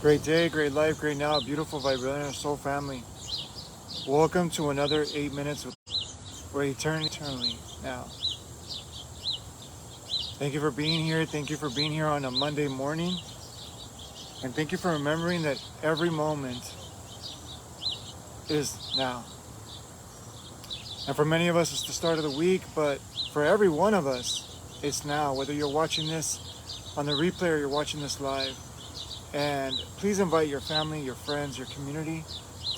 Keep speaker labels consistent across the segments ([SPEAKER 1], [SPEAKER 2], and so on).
[SPEAKER 1] Great day, great life, great now, beautiful vibrating soul family. Welcome to another 8 minutes with eternally now. Thank you for being here. Thank you for being here on a Monday morning. And thank you for remembering that every moment is now. And for many of us, it's the start of the week, but for every one of us, it's now. Whether you're watching this on the replay or you're watching this live. And please invite your family, your friends, your community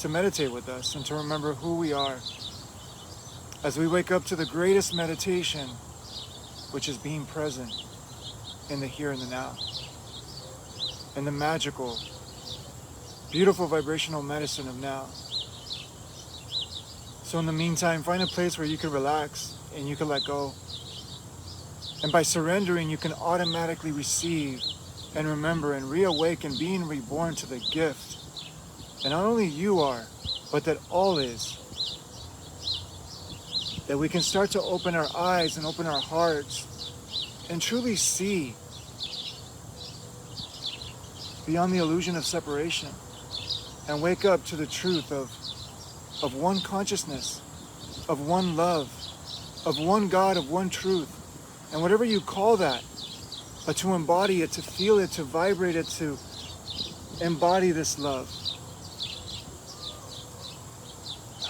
[SPEAKER 1] to meditate with us and to remember who we are as we wake up to the greatest meditation, which is being present in the here and the now, in the magical, beautiful vibrational medicine of now. So in the meantime, find a place where you can relax and you can let go. And by surrendering, you can automatically receive and remember and reawaken being reborn to the gift that not only you are, but that all is. That we can start to open our eyes and open our hearts and truly see beyond the illusion of separation and wake up to the truth of one consciousness, of one love, of one God, of one truth. And whatever you call that, but to embody it, to feel it, to vibrate it, to embody this love.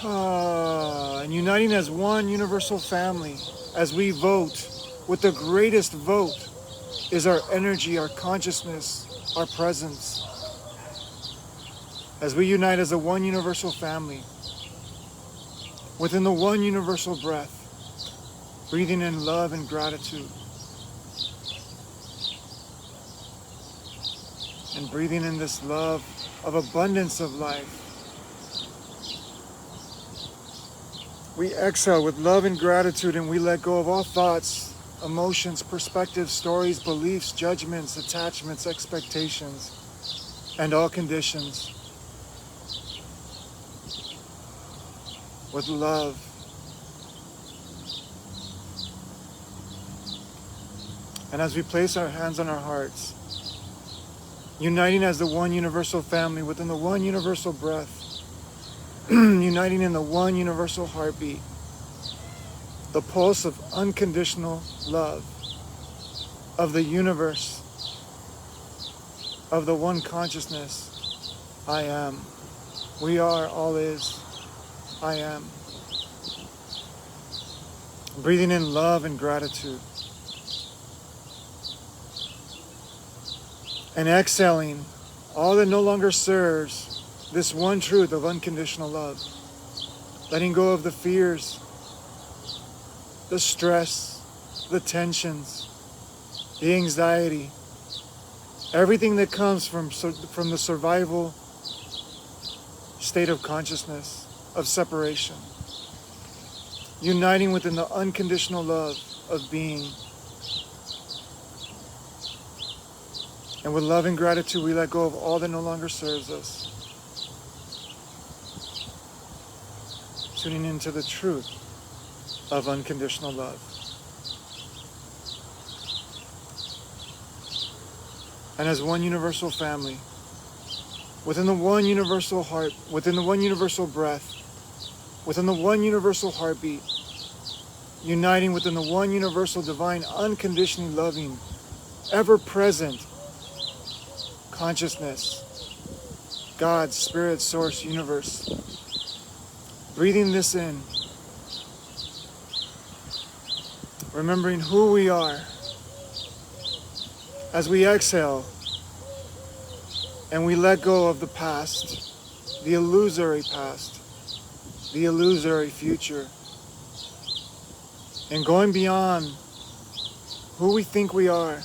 [SPEAKER 1] And uniting as one universal family, as we vote, with the greatest vote is our energy, our consciousness, our presence. As we unite as a one universal family, within the one universal breath, breathing in love and gratitude. And breathing in this love of abundance of life. We exhale with love and gratitude, and we let go of all thoughts, emotions, perspectives, stories, beliefs, judgments, attachments, expectations, and all conditions. With love. And as we place our hands on our hearts, uniting as the one universal family within the one universal breath, uniting in the one universal heartbeat, the pulse of unconditional love of the universe, of the one consciousness, I am. We are, all is, I am. Breathing in love and gratitude. And exhaling all that no longer serves this one truth of unconditional love. Letting go of the fears, the stress, the tensions, the anxiety, everything that comes from the survival state of consciousness, of separation. Uniting within the unconditional love of being. And with love and gratitude, we let go of all that no longer serves us. Tuning into the truth of unconditional love. And as one universal family, within the one universal heart, within the one universal breath, within the one universal heartbeat, uniting within the one universal divine, unconditionally loving, ever-present consciousness, God, Spirit, Source, Universe. Breathing this in, remembering who we are as we exhale and we let go of the past, the illusory past, the illusory future, and going beyond who we think we are.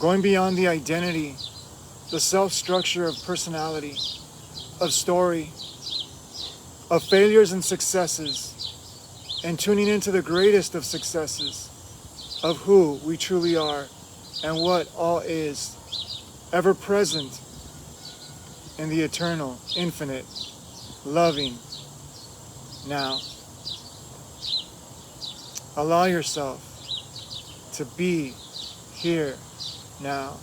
[SPEAKER 1] Going beyond the identity, the self-structure of personality, of story, of failures and successes, and tuning into the greatest of successes, of who we truly are and what all is, ever present in the eternal, infinite, loving now. Allow yourself to be here now.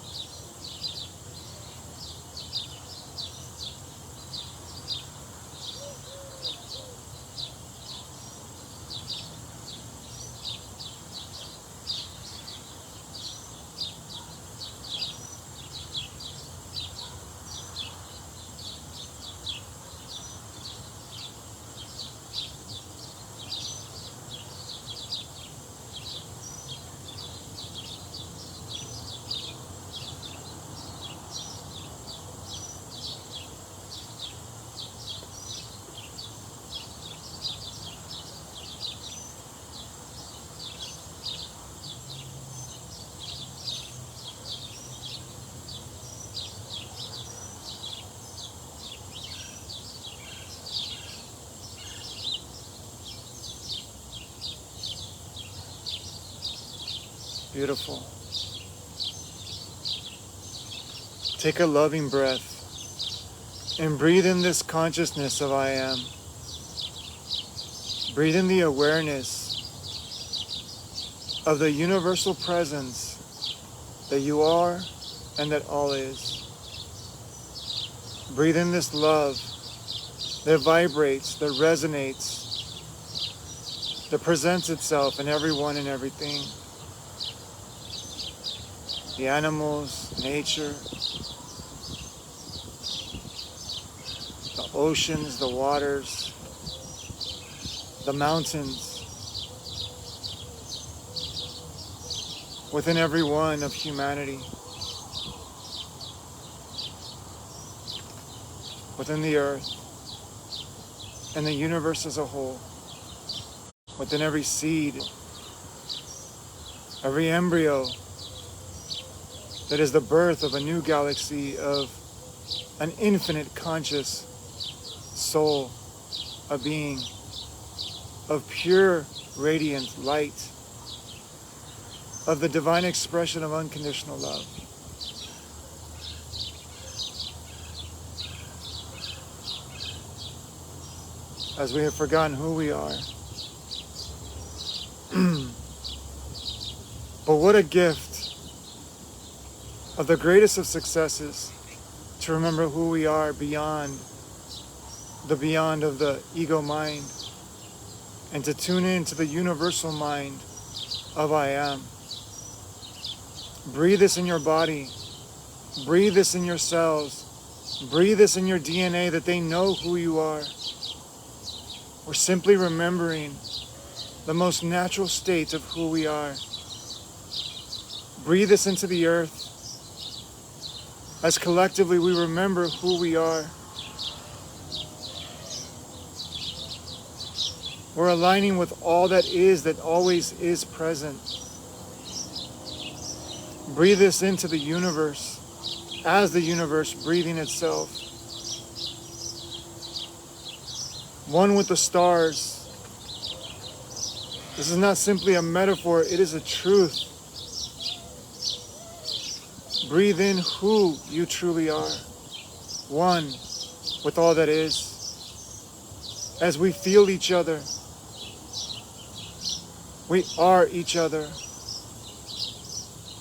[SPEAKER 1] Beautiful. Take a loving breath and breathe in this consciousness of I am. Breathe in the awareness of the universal presence that you are and that all is. Breathe in this love that vibrates, that resonates, that presents itself in everyone and everything. The animals, nature, the oceans, the waters, the mountains, within every one of humanity, within the earth, and the universe as a whole, within every seed, every embryo, that is the birth of a new galaxy, of an infinite conscious soul, a being of pure radiant light, of the divine expression of unconditional love. As we have forgotten who we are. But what a gift of the greatest of successes to remember who we are beyond of the ego mind, and to tune into the universal mind of I am. Breathe this in your body. Breathe this in your cells. Breathe this in your DNA, that they know who you are. We're simply remembering the most natural state of who we are. Breathe this into the earth, as collectively we remember who we are. We're aligning with all that is, that always is present. Breathe this into the universe, as the universe breathing itself. One with the stars. This is not simply a metaphor, it is a truth. Breathe in who you truly are, one with all that is. As we feel each other, we are each other.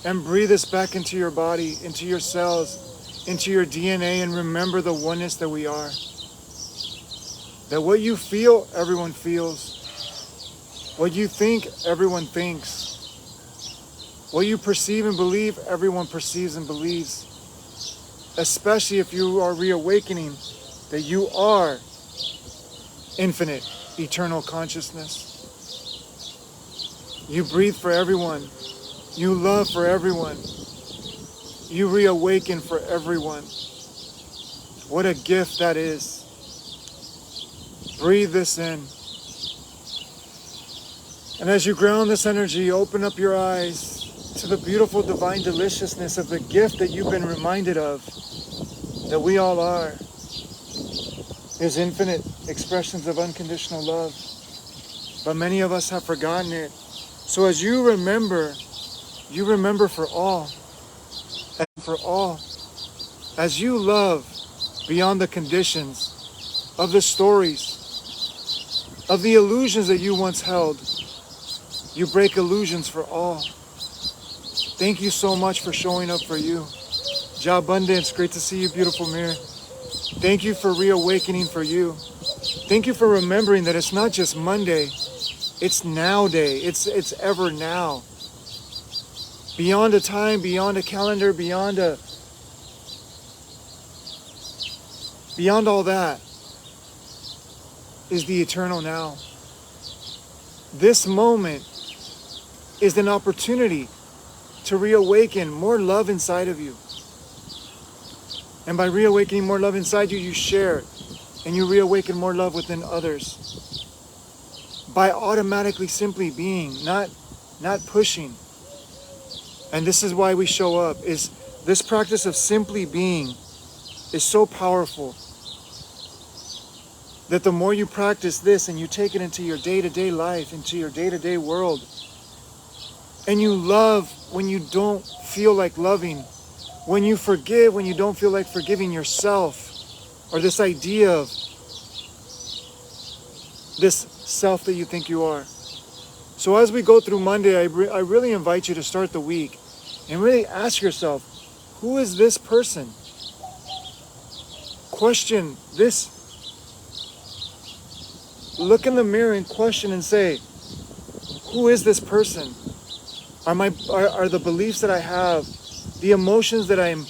[SPEAKER 1] And breathe this back into your body, into your cells, into your DNA, and remember the oneness that we are. That what you feel, everyone feels. What you think, everyone thinks. What you perceive and believe, everyone perceives and believes. Especially if you are reawakening that you are infinite, eternal consciousness. You breathe for everyone. You love for everyone. You reawaken for everyone. What a gift that is. Breathe this in. And as you ground this energy, open up your eyes to the beautiful divine deliciousness of the gift that you've been reminded of, that we all are. Is infinite expressions of unconditional love. But many of us have forgotten it. So as you remember for all. And for all. As you love beyond the conditions of the stories, of the illusions that you once held, you break illusions for all. Thank you so much for showing up for you. Ja Abundance, great to see you, beautiful mirror. Thank you for reawakening for you. Thank you for remembering that it's not just Monday, it's now day. It's ever now. Beyond a time, beyond a calendar, beyond all that is the eternal now. This moment is an opportunity to reawaken more love inside of you. And by reawakening more love inside you, you share it. And you reawaken more love within others. By automatically simply being, not pushing. And this is why we show up, is this practice of simply being is so powerful. That the more you practice this and you take it into your day-to-day life, into your day-to-day world, and you love when you don't feel like loving, when you forgive when you don't feel like forgiving yourself, or this idea of this self that you think you are. So as we go through Monday, I really invite you to start the week and really ask yourself, who is this person? Question this. Look in the mirror and question and say, who is this person? Are the beliefs that I have, the emotions that I'm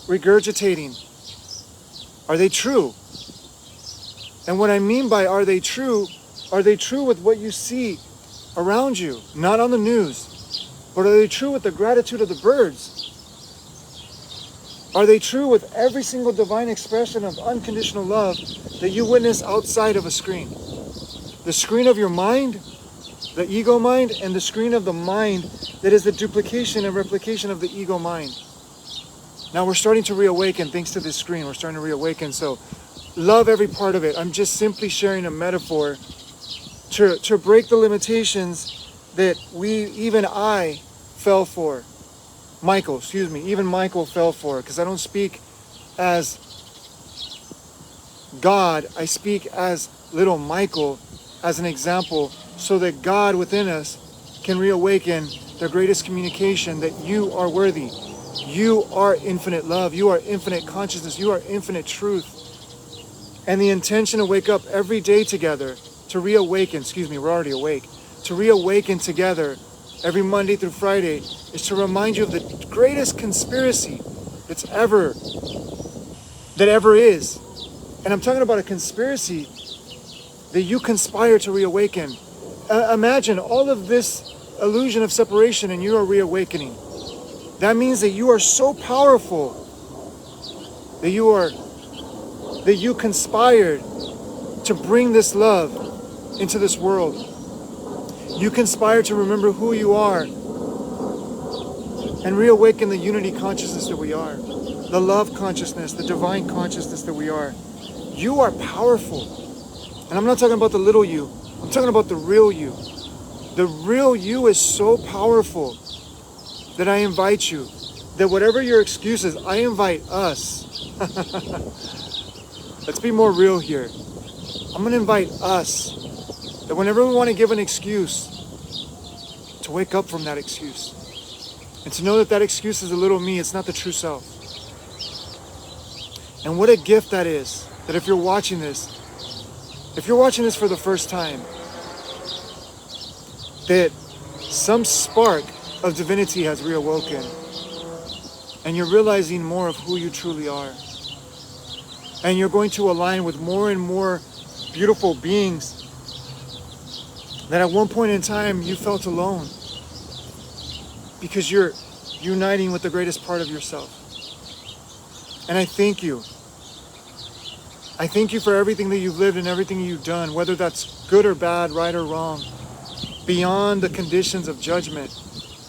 [SPEAKER 1] regurgitating, are they true? And what I mean by are they true with what you see around you, not on the news, but are they true with the gratitude of the birds? Are they true with every single divine expression of unconditional love that you witness outside of a screen? The screen of your mind, the ego mind, and the screen of the mind that is the duplication and replication of the ego mind. Now we're starting to reawaken thanks to this screen. We're starting to reawaken, so love every part of it. I'm just simply sharing a metaphor to break the limitations that even I fell for. Even Michael fell for, because I don't speak as God, I speak as little Michael, as an example, so that God within us can reawaken the greatest communication that you are worthy. You are infinite love. You are infinite consciousness. You are infinite truth. And the intention to wake up every day together, to reawaken, we're already awake, to reawaken together every Monday through Friday is to remind you of the greatest conspiracy that ever is. And I'm talking about a conspiracy that you conspire to reawaken. Imagine all of this illusion of separation and you are reawakening. That means that you are so powerful that you conspired to bring this love into this world. You conspire to remember who you are and reawaken the unity consciousness that we are, the love consciousness, the divine consciousness that we are. You are powerful. And I'm not talking about the little you. I'm talking about the real you. The real you is so powerful that I invite you, that whatever your excuse is, I invite us. Let's be more real here. I'm going to invite us, that whenever we want to give an excuse, to wake up from that excuse. And to know that that excuse is a little me, it's not the true self. And what a gift that is, that if you're watching this for the first time, that some spark of divinity has reawoken, and you're realizing more of who you truly are. And you're going to align with more and more beautiful beings that at one point in time you felt alone, because you're uniting with the greatest part of yourself. And I thank you. I thank you for everything that you've lived and everything you've done, whether that's good or bad, right or wrong, beyond the conditions of judgment.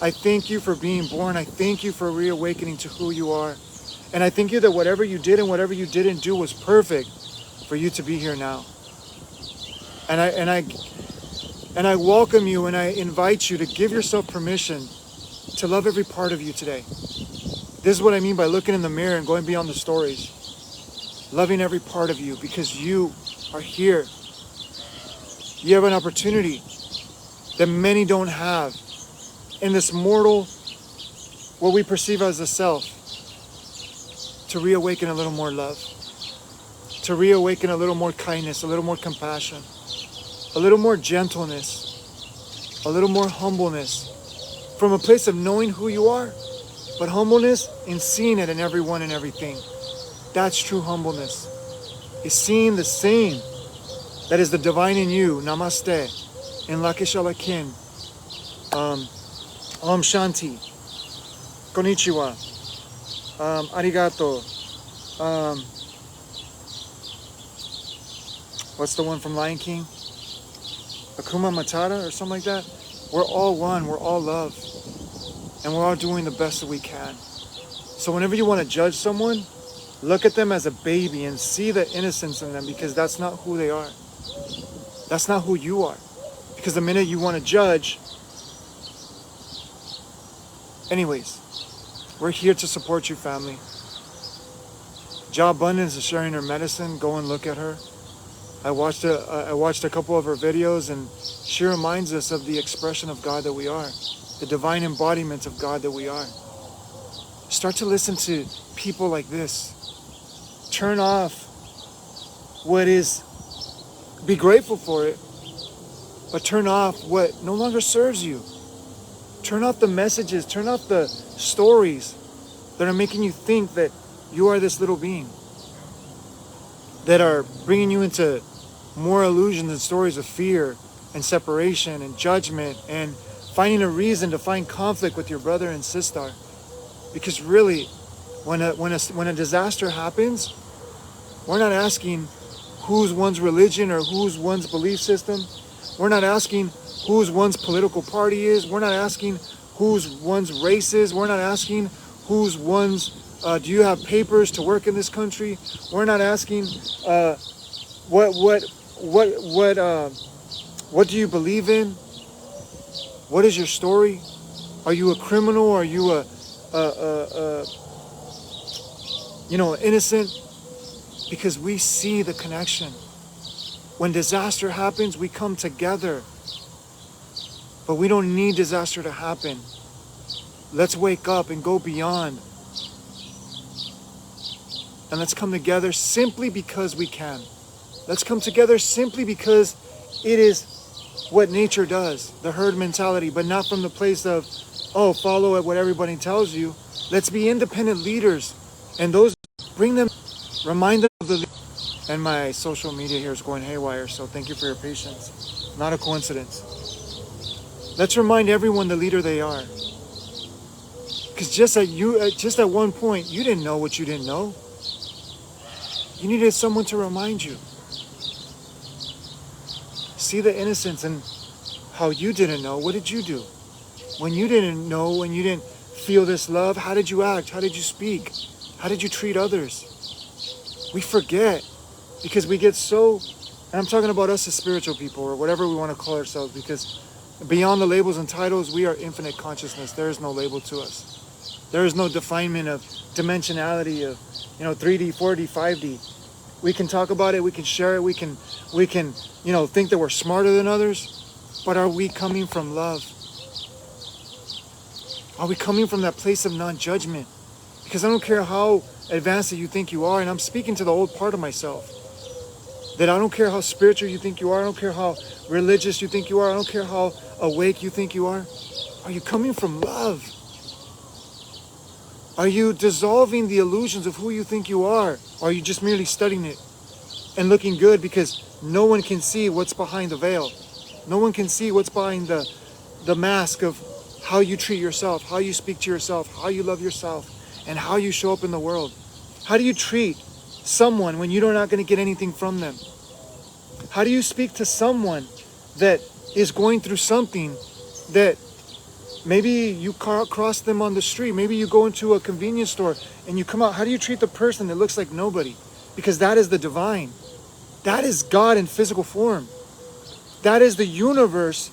[SPEAKER 1] I thank you for being born. I thank you for reawakening to who you are. And I thank you that whatever you did and whatever you didn't do was perfect for you to be here now. And I welcome you and I invite you to give yourself permission to love every part of you today. This is what I mean by looking in the mirror and going beyond the stories. Loving every part of you, because you are here. You have an opportunity that many don't have in this mortal what we perceive as a self, to reawaken a little more love, to reawaken a little more kindness, a little more compassion, a little more gentleness, a little more humbleness, from a place of knowing who you are, but humbleness in seeing it in everyone and everything. That's true humbleness, is seeing the same that is the divine in you. Namaste, in Lakeshalakin, Om Shanti, Konnichiwa, Arigato, what's the one from Lion King? Akuma Matata or something like that? We're all one, we're all love, and we're all doing the best that we can. So whenever you want to judge someone, look at them as a baby and see the innocence in them, because that's not who they are. That's not who you are. Because the minute you want to judge... Anyways, we're here to support you, family. Ja Abundance is sharing her medicine. Go and look at her. I watched a couple of her videos, and she reminds us of the expression of God that we are, the divine embodiment of God that we are. Start to listen to people like this. Turn off what is, be grateful for it, but turn off what no longer serves you. Turn off the messages, turn off the stories that are making you think that you are this little being, that are bringing you into more illusions and stories of fear and separation and judgment and finding a reason to find conflict with your brother and sister. Because really, when a disaster happens, we're not asking whose one's religion or whose one's belief system. We're not asking whose one's political party is. We're not asking whose one's race is. We're not asking whose one's do you have papers to work in this country. We're not asking what do you believe in? What is your story? Are you a criminal? Are you innocent? Because we see the connection. When disaster happens, we come together. But we don't need disaster to happen. Let's wake up and go beyond. And let's come together simply because we can. Let's come together simply because it is what nature does, the herd mentality, but not from the place of, oh, follow what everybody tells you. Let's be independent leaders. And those, bring them, remind them of the leader. And my social media here is going haywire, so thank you for your patience. Not a coincidence. Let's remind everyone the leader they are. Because just at one point, you didn't know what you didn't know. You needed someone to remind you. See the innocence in how you didn't know. What did you do? When you didn't know, when you didn't feel this love, how did you act? How did you speak? How did you treat others? We forget because we get so, and I'm talking about us as spiritual people or whatever we want to call ourselves, because beyond the labels and titles, we are infinite consciousness. There is no label to us. There is no definement of dimensionality of, 3D, 4D, 5D. We can talk about it, we can share it, we can think that we're smarter than others, but are we coming from love? Are we coming from that place of non-judgment? Because I don't care how advanced that you think you are, and I'm speaking to the old part of myself, that I don't care how spiritual you think you are, I don't care how religious you think you are, I don't care how awake you think you are. Are you coming from love? Are you dissolving the illusions of who you think you are? Or are you just merely studying it and looking good because no one can see what's behind the veil? No one can see what's behind the mask of how you treat yourself, how you speak to yourself, how you love yourself, and how you show up in the world. How do you treat someone when you're not going to get anything from them? How do you speak to someone that is going through something that maybe you cross them on the street, maybe you go into a convenience store and you come out? How do you treat the person that looks like nobody? Because that is the divine. That is God in physical form. That is the universe,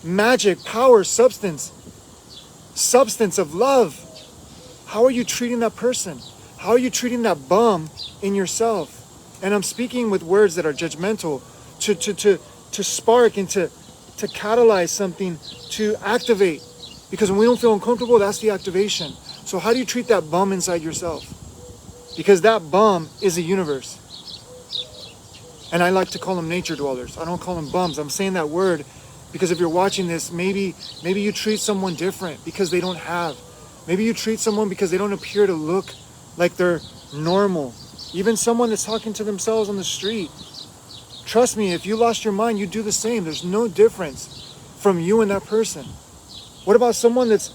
[SPEAKER 1] magic, power, substance of love. How are you treating that person? How are you treating that bum in yourself? And I'm speaking with words that are judgmental to spark and to catalyze something, to activate Because when we don't feel uncomfortable, that's the activation. So how do you treat that bum inside yourself? Because that bum is a universe. And I like to call them nature dwellers. I don't call them bums. I'm saying that word because if you're watching this, maybe you treat someone different because they don't have. Maybe you treat someone because they don't appear to look like they're normal. Even someone that's talking to themselves on the street. Trust me, if you lost your mind, you'd do the same. There's no difference from you and that person. What about someone that's,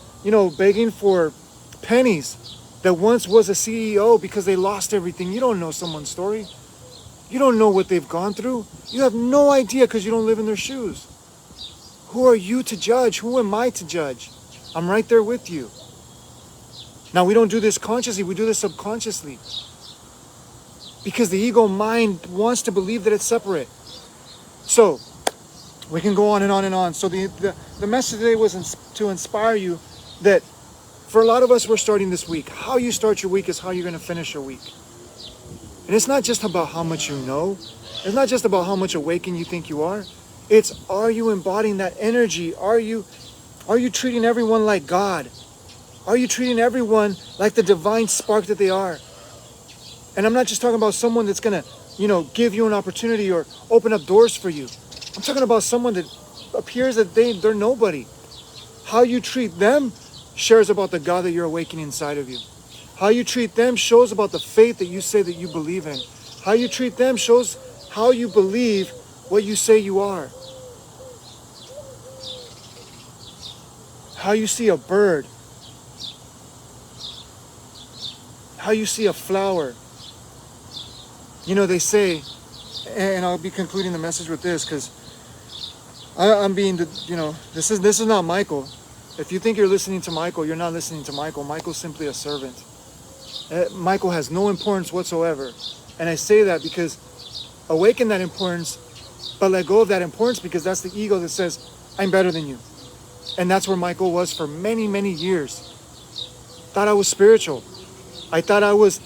[SPEAKER 1] begging for pennies that once was a CEO because they lost everything? You don't know someone's story. You don't know what they've gone through. You have no idea because you don't live in their shoes. Who are you to judge? Who am I to judge? I'm right there with you. Now, we don't do this consciously. We do this subconsciously. Because the ego mind wants to believe that it's separate. So, we can go on and on and on. So the message today was to inspire you that for a lot of us, we're starting this week. How you start your week is how you're going to finish your week. And it's not just about how much you know. It's not just about how much awakened you think you are. It's, are you embodying that energy? Are you treating everyone like God? Are you treating everyone like the divine spark that they are? And I'm not just talking about someone that's going to, give you an opportunity or open up doors for you. I'm talking about someone that appears that they're nobody. How you treat them shares about the God that you're awakening inside of you. How you treat them shows about the faith that you say that you believe in. How you treat them shows how you believe what you say you are. How you see a bird. How you see a flower. They say, and I'll be concluding the message with this because I'm being, this is not Michael. If you think you're listening to Michael, you're not listening to Michael. Michael's simply a servant. Michael has no importance whatsoever. And I say that because awaken that importance, but let go of that importance because that's the ego that says, I'm better than you. And that's where Michael was for many, many years. Thought I was spiritual. I thought I was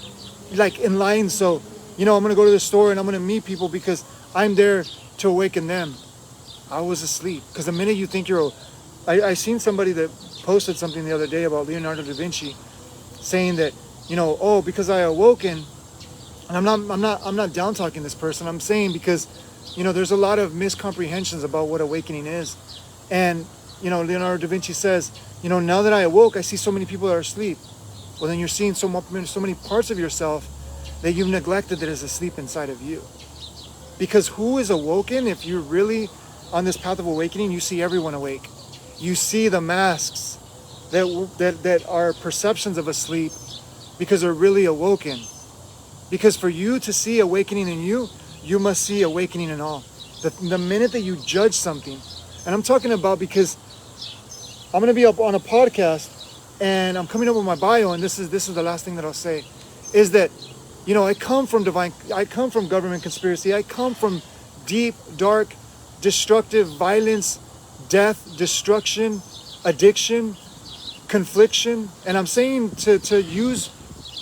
[SPEAKER 1] like in line, so I'm going to go to the store and I'm going to meet people because I'm there to awaken them. I was asleep. Because the minute you think I seen somebody that posted something the other day about Leonardo da Vinci saying that, because I awoken, and I'm not down talking this person. I'm saying because, there's a lot of miscomprehensions about what awakening is. And, Leonardo da Vinci says, now that I awoke, I see so many people that are asleep. Well, then you're seeing so many parts of yourself that you've neglected that is asleep inside of you. Because who is awoken? If you're really on this path of awakening, you see everyone awake. You see the masks that are perceptions of asleep because they're really awoken. Because for you to see awakening in you, you must see awakening in all. The minute that you judge something, and I'm talking about because I'm going to be up on a podcast and I'm coming up with my bio, and this is the last thing that I'll say, is that I come from government conspiracy. I come from deep, dark, destructive violence, death, destruction, addiction, confliction. And I'm saying to use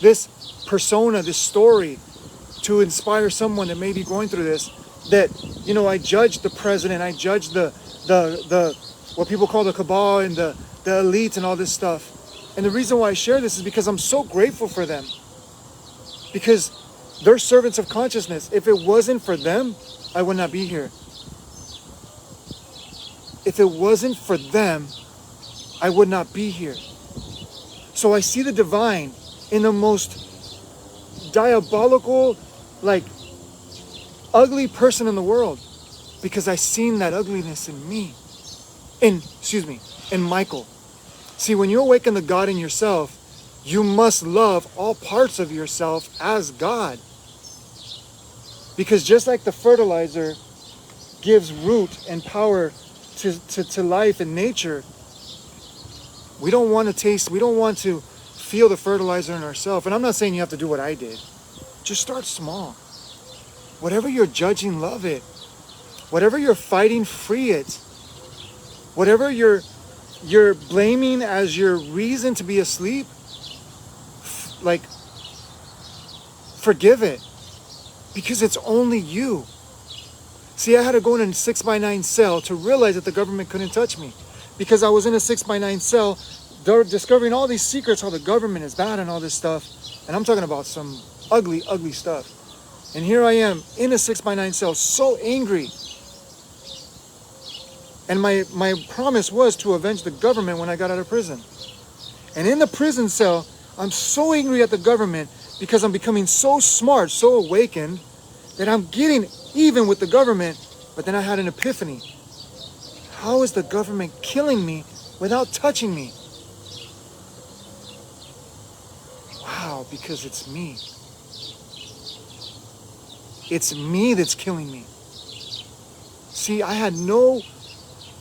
[SPEAKER 1] this persona, this story, to inspire someone that may be going through this, that, I judge the president, I judge the what people call the cabal and the elite and all this stuff. And the reason why I share this is because I'm so grateful for them. Because they're servants of consciousness. If it wasn't for them, I would not be here. If it wasn't for them, I would not be here. So I see the divine in the most diabolical, ugly person in the world. Because I seen that ugliness in me. In Michael. See, when you awaken the God in yourself, you must love all parts of yourself as God. Because just like the fertilizer gives root and power to life and nature, we don't want to feel the fertilizer in ourselves. And I'm not saying you have to do what I did. Just start small. Whatever you're judging, love it. Whatever you're fighting, free it. Whatever you're blaming as your reason to be asleep, forgive it. Because it's only you. See, I had to go in a 6x9 cell to realize that the government couldn't touch me. because I was in a 6x9 cell, they're discovering all these secrets, how the government is bad and all this stuff. And I'm talking about some ugly, ugly stuff. And here I am in a 6x9 cell, so angry. And my promise was to avenge the government when I got out of prison. And in the prison cell, I'm so angry at the government because I'm becoming so smart, so awakened, that I'm getting even with the government. But then I had an epiphany. How is the government killing me without touching me? Wow, because it's me. It's me that's killing me. See, I had no,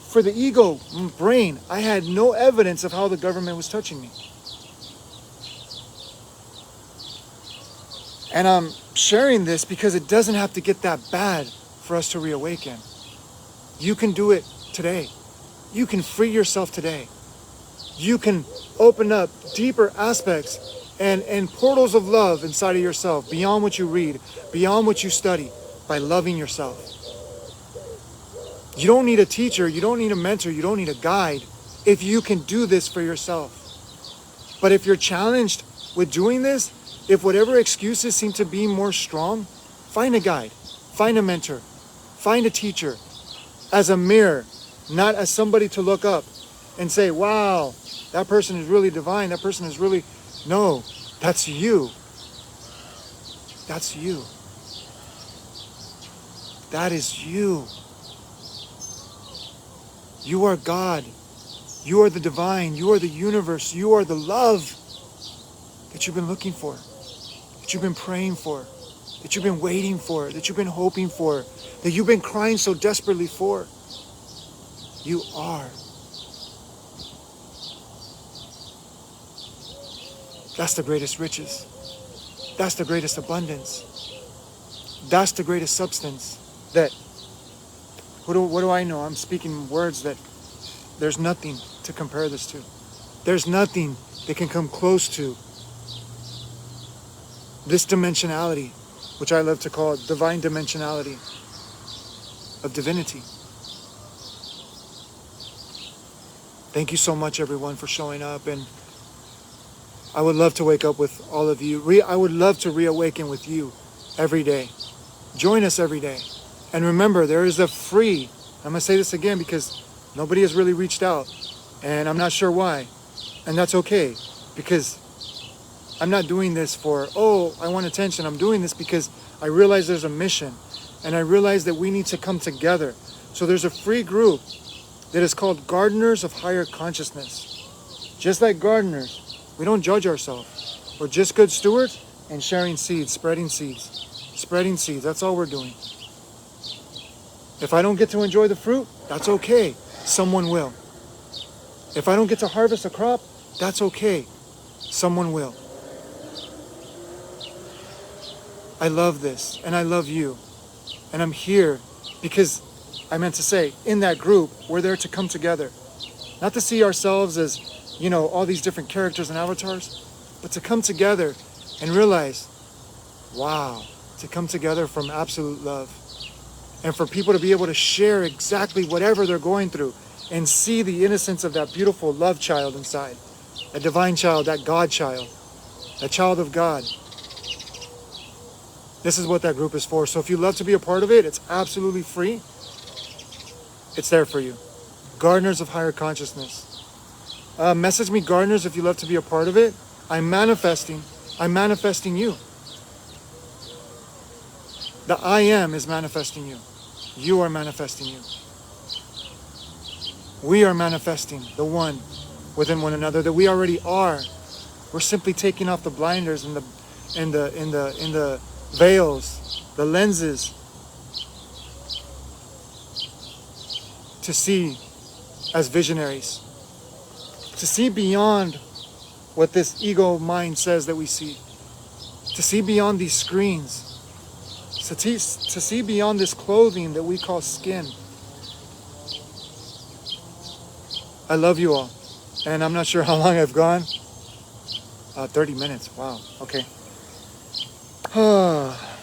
[SPEAKER 1] for the ego brain, I had no evidence of how the government was touching me. And I'm sharing this because it doesn't have to get that bad for us to reawaken. You can do it today. You can free yourself today. You can open up deeper aspects and portals of love inside of yourself, beyond what you read, beyond what you study, by loving yourself. You don't need a teacher, you don't need a mentor, you don't need a guide if you can do this for yourself. But if you're challenged with doing this, if whatever excuses seem to be more strong, find a guide, find a mentor, find a teacher as a mirror, not as somebody to look up and say, wow, that person is really divine, that person is really... No, that's you. That's you. That is you. You are God. You are the divine. You are the universe. You are the love that you've been looking for, that you've been praying for, that you've been waiting for, that you've been hoping for, that you've been crying so desperately for. You are. That's the greatest riches. That's the greatest abundance. That's the greatest substance. That, what do I know? I'm speaking words that there's nothing to compare this to. There's nothing that can come close to this dimensionality, which I love to call divine dimensionality of divinity. Thank you so much, everyone, for showing up. And I would love to wake up with all of you. I would love to reawaken with you every day. Join us every day. And remember, there is a free, I'm going to say this again because nobody has really reached out. And I'm not sure why. And that's okay. Because I'm not doing this for, oh, I want attention. I'm doing this because I realize there's a mission. And I realize that we need to come together. So there's a free group that is called Gardeners of Higher Consciousness. Just like gardeners, we don't judge ourselves. We're just good stewards and sharing seeds, spreading seeds. Spreading seeds, that's all we're doing. If I don't get to enjoy the fruit, that's okay. Someone will. If I don't get to harvest a crop, that's okay. Someone will. I love this, and I love you. And I'm here because, I meant to say, in that group, we're there to come together. Not to see ourselves as, you know, all these different characters and avatars, but to come together and realize, wow, to come together from absolute love. And for people to be able to share exactly whatever they're going through and see the innocence of that beautiful love child inside. That divine child, that God child, that child of God. This is what that group is for. So if you love to be a part of it, it's absolutely free. It's there for you. Gardeners of Higher Consciousness. Message me, gardeners, if you love to be a part of it. I'm manifesting you. The I am is manifesting you. You are manifesting you. We are manifesting the one within one another that we already are. We're simply taking off the blinders and the veils, the lenses, to see as visionaries, to see beyond what this ego mind says that we see, to see beyond these screens, to see beyond this clothing that we call skin. I love you all, and I'm not sure how long I've gone. 30 minutes, wow, okay.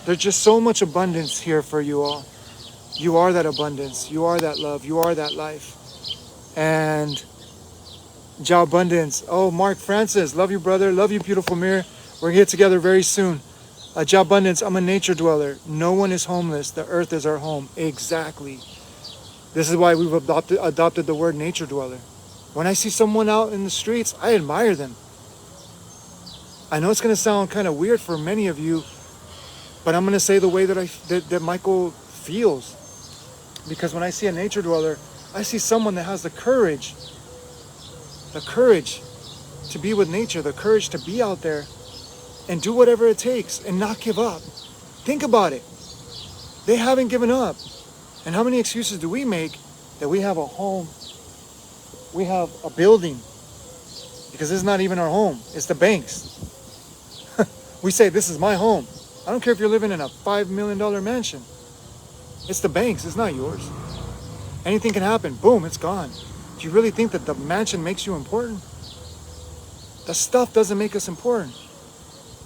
[SPEAKER 1] There's just so much abundance here for you all. You are that abundance, you are that love, you are that life. And Joe Abundance. Oh, Mark Francis. Love you, brother. Love you, beautiful mirror. We're going to get together very soon. Joe Abundance. I'm a nature dweller. No one is homeless. The earth is our home. Exactly. This is why we've adopted the word nature dweller. When I see someone out in the streets, I admire them. I know it's going to sound kind of weird for many of you, but I'm going to say the way that Michael feels. Because when I see a nature dweller, I see someone that has the courage to be with nature, the courage to be out there and do whatever it takes and not give up. Think about it. They haven't given up. And how many excuses do we make that we have a home, we have a building, because this is not even our home, it's the bank's. We say, this is my home. I don't care if you're living in a $5 million mansion. It's the bank's, it's not yours. Anything can happen, boom, it's gone. Do you really think that the mansion makes you important? The stuff doesn't make us important.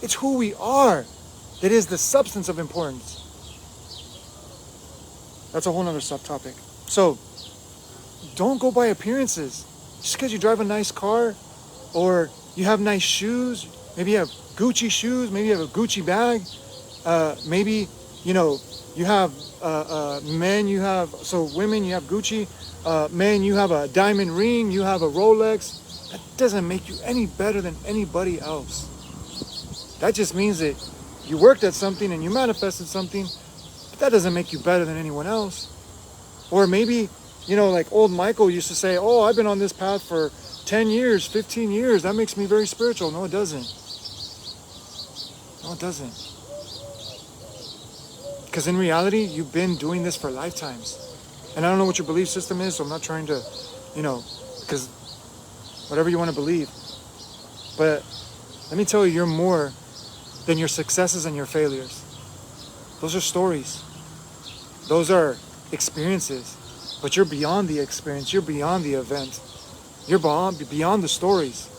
[SPEAKER 1] It's who we are that is the substance of importance. That's a whole nother subtopic. So, don't go by appearances. Just because you drive a nice car or you have nice shoes, maybe you have Gucci shoes, maybe you have a Gucci bag, maybe, you have men, women, you have Gucci, men, you have a diamond ring, you have a Rolex. That doesn't make you any better than anybody else. That just means that you worked at something and you manifested something, but that doesn't make you better than anyone else. Or maybe, like old Michael used to say, oh, I've been on this path for 10 years, 15 years. That makes me very spiritual. No, it doesn't. No, it doesn't. Because in reality, you've been doing this for lifetimes. And I don't know what your belief system is, so I'm not trying to, because whatever you want to believe. But let me tell you, you're more than your successes and your failures. Those are stories. Those are experiences. But you're beyond the experience. You're beyond the event. You're beyond the stories.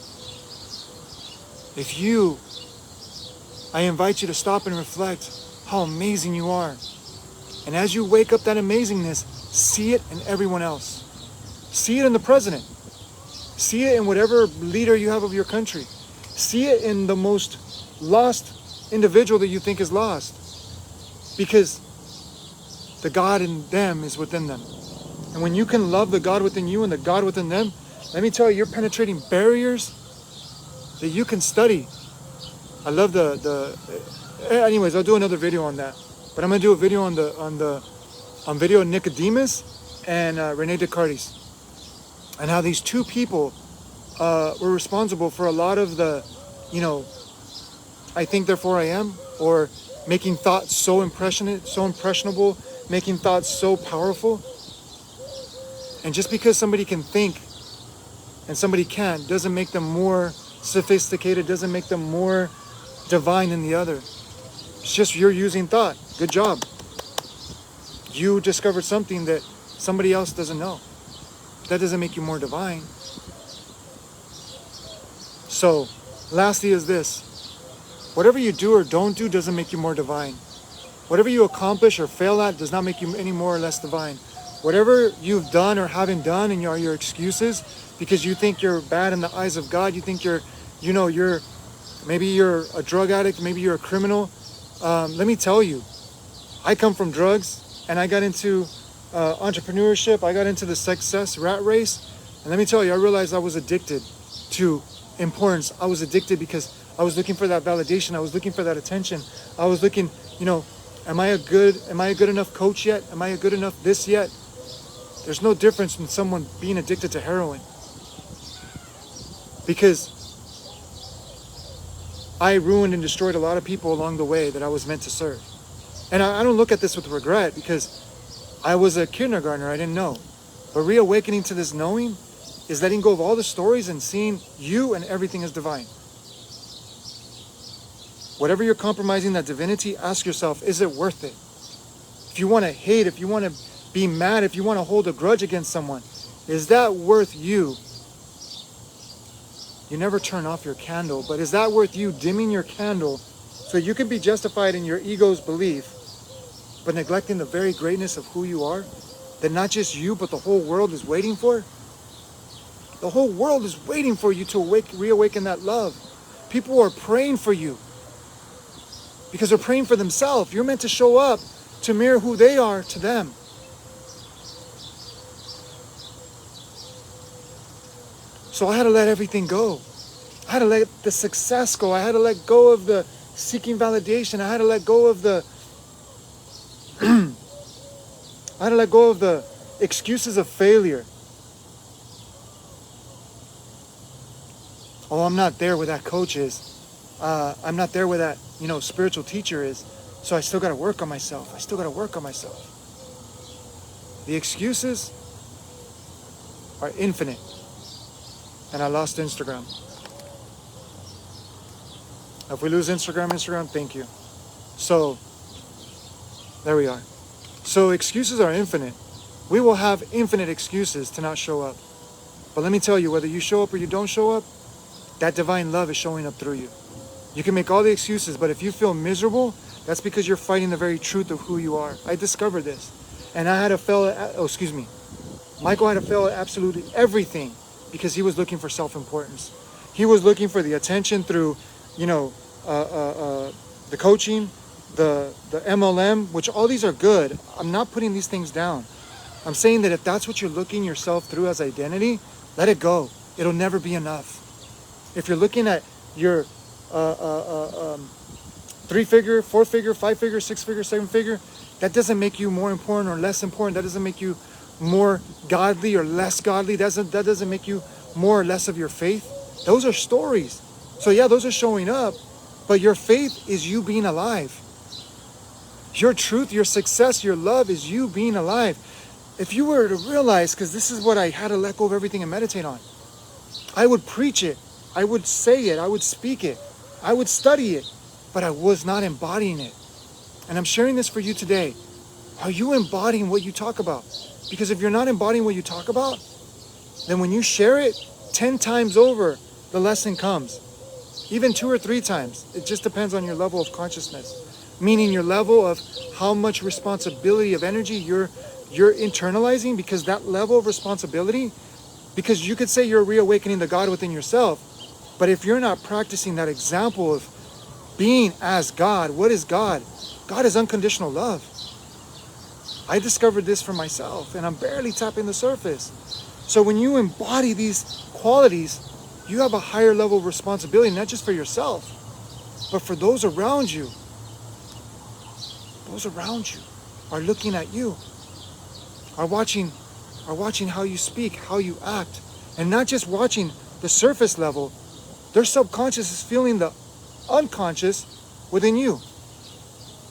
[SPEAKER 1] I invite you to stop and reflect how amazing you are. And as you wake up that amazingness, see it in everyone else. See it in the president. See it in whatever leader you have of your country. See it in the most lost individual that you think is lost. Because the God in them is within them. And when you can love the God within you and the God within them, let me tell you, you're penetrating barriers that you can study. I love anyways, I'll do another video on that. But I'm gonna do a video on video of Nicodemus and Rene Descartes, and how these two people were responsible for a lot of the, I think therefore I am, or making thoughts so impressionable, making thoughts so powerful. And just because somebody can think and somebody can't doesn't make them more sophisticated, doesn't make them more divine than the other. It's just you're using thought. Good job. You discovered something that somebody else doesn't know. That doesn't make you more divine. So, lastly is this. Whatever you do or don't do doesn't make you more divine. Whatever you accomplish or fail at does not make you any more or less divine. Whatever you've done or haven't done and your excuses because you think you're bad in the eyes of God, you think maybe you're a drug addict, maybe you're a criminal. Let me tell you, I come from drugs and I got into entrepreneurship. I got into the success rat race. And let me tell you, I realized I was addicted to importance. I was addicted because I was looking for that validation. I was looking for that attention. I was looking, am I a good enough coach yet? Am I a good enough this yet? There's no difference in someone being addicted to heroin. Because I ruined and destroyed a lot of people along the way that I was meant to serve. And I don't look at this with regret because I was a kindergartner, I didn't know. But reawakening to this knowing is letting go of all the stories and seeing you and everything as divine. Whatever you're compromising that divinity, ask yourself, is it worth it? If you want to hate, if you want to be mad, if you want to hold a grudge against someone, is that worth you? You never turn off your candle, but is that worth you dimming your candle so you can be justified in your ego's belief, but neglecting the very greatness of who you are, that not just you, but the whole world is waiting for? The whole world is waiting for you to reawaken that love. People are praying for you because they're praying for themselves. You're meant to show up to mirror who they are to them. So I had to let everything go. I had to let the success go. I had to let go of the seeking validation. I had to let go of the excuses of failure. Oh, I'm not there where that coach is. I'm not there where that, spiritual teacher is. So I still got to work on myself. The excuses are infinite. And I lost Instagram. If we lose Instagram, thank you. So, there we are. So excuses are infinite. We will have infinite excuses to not show up. But let me tell you, whether you show up or you don't show up, that divine love is showing up through you. You can make all the excuses, but if you feel miserable, that's because you're fighting the very truth of who you are. I discovered this. And I had to fail at, Michael had to fail at absolutely everything because he was looking for self-importance. He was looking for the attention through, the coaching, the MLM, which all these are good. I'm not putting these things down. I'm saying that if that's what you're looking yourself through as identity, let it go. It'll never be enough. If you're looking at your 3-figure, 4-figure, 5-figure, 6-figure, 7-figure, that doesn't make you more important or less important. That doesn't make you more godly or less godly. That doesn't make you more or less of your faith. Those are stories. So yeah, those are showing up, but your faith is you being alive. Your truth, your success, your love is you being alive. If you were to realize, because this is what I had to let go of everything and meditate on, I would preach it, I would say it, I would speak it, I would study it, but I was not embodying it. And I'm sharing this for you today. Are you embodying what you talk about? Because if you're not embodying what you talk about, then when you share it, 10 times over, the lesson comes. Even 2 or 3 times. It just depends on your level of consciousness. Meaning your level of how much responsibility of energy you're internalizing, because that level of responsibility, because you could say you're reawakening the God within yourself, but if you're not practicing that example of being as God, what is God? God is unconditional love. I discovered this for myself, and I'm barely tapping the surface. So when you embody these qualities, you have a higher level of responsibility, not just for yourself, but for those around you. Those around you are looking at you, are watching how you speak, how you act, and not just watching the surface level. Their subconscious is feeling the unconscious within you,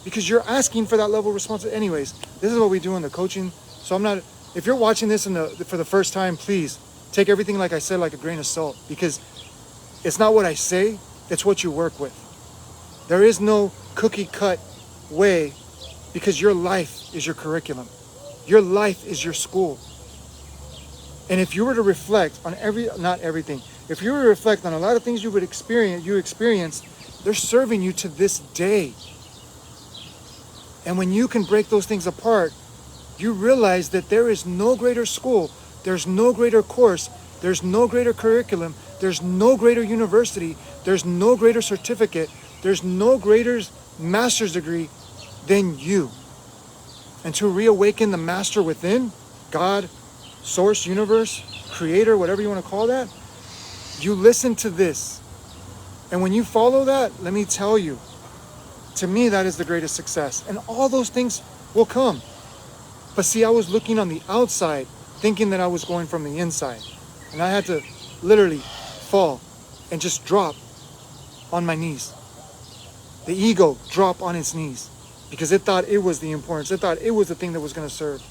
[SPEAKER 1] because you're asking for that level of responsibility. Anyways, this is what we do in the coaching. So if you're watching this for the first time, please take everything like I said like a grain of salt, because it's not what I say, it's what you work with. There is no cookie cut way, because your life is your curriculum. Your life is your school. And if you were to reflect on if you were to reflect on a lot of things you experienced, they're serving you to this day. And when you can break those things apart, you realize that there is no greater school, there's no greater course, there's no greater curriculum, there's no greater university, there's no greater certificate, there's no greater master's degree than you. And to reawaken the master within, God, source, universe, creator, whatever you want to call that, you listen to this. And when you follow that, let me tell you, to me, that is the greatest success. And all those things will come. But see, I was looking on the outside, thinking that I was going from the inside. And I had to literally fall and just drop on my knees. The ego drop on its knees, because it thought it was the importance. It thought it was the thing that was going to serve.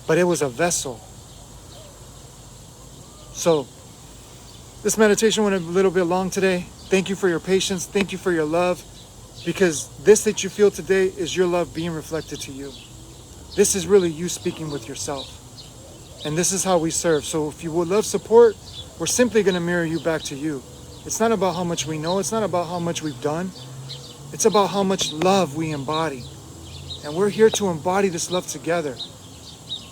[SPEAKER 1] But it was a vessel. So, this meditation went a little bit long today. Thank you for your patience. Thank you for your love. Because this that you feel today is your love being reflected to you. This is really you speaking with yourself. And this is how we serve. So if you would love support, we're simply going to mirror you back to you. It's not about how much we know. It's not about how much we've done. It's about how much love we embody. And we're here to embody this love together.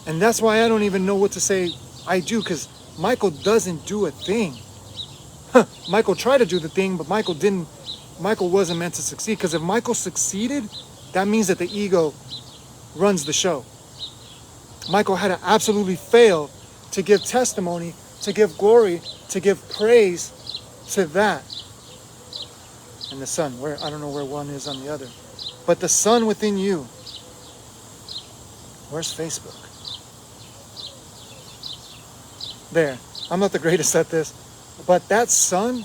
[SPEAKER 1] And that's why I don't even know what to say I do, because Michael doesn't do a thing. Michael tried to do the thing, but Michael wasn't meant to succeed. Because if Michael succeeded, that means that the ego runs the show. Michael had to absolutely fail to give testimony, to give glory, to give praise to that. And the sun, I don't know where one is on the other. But the sun within you, where's Facebook? There. I'm not the greatest at this. But that sun,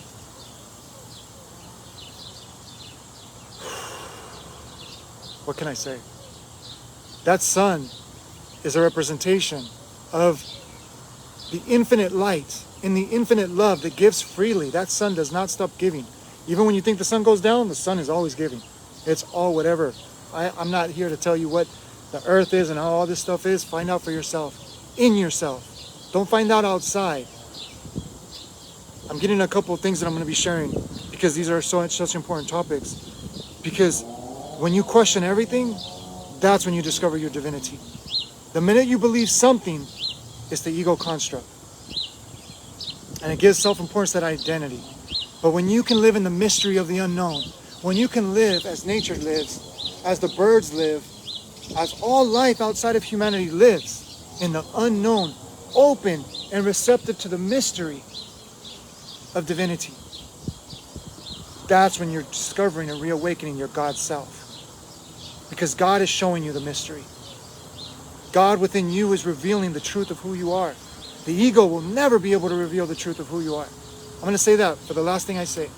[SPEAKER 1] what can I say? That sun is a representation of the infinite light and the infinite love that gives freely. That sun does not stop giving. Even when you think the sun goes down, the sun is always giving. It's all whatever. I'm not here to tell you what the earth is and how all this stuff is. Find out for yourself. In yourself. Don't find out outside. I'm getting a couple of things that I'm going to be sharing because these are such important topics. Because when you question everything, that's when you discover your divinity. The minute you believe something, it's the ego construct. And it gives self-importance that identity. But when you can live in the mystery of the unknown, when you can live as nature lives, as the birds live, as all life outside of humanity lives, in the unknown, open and receptive to the mystery of divinity, that's when you're discovering and reawakening your God self. Because God is showing you the mystery. God within you is revealing the truth of who you are. The ego will never be able to reveal the truth of who you are. I'm going to say that for the last thing I say.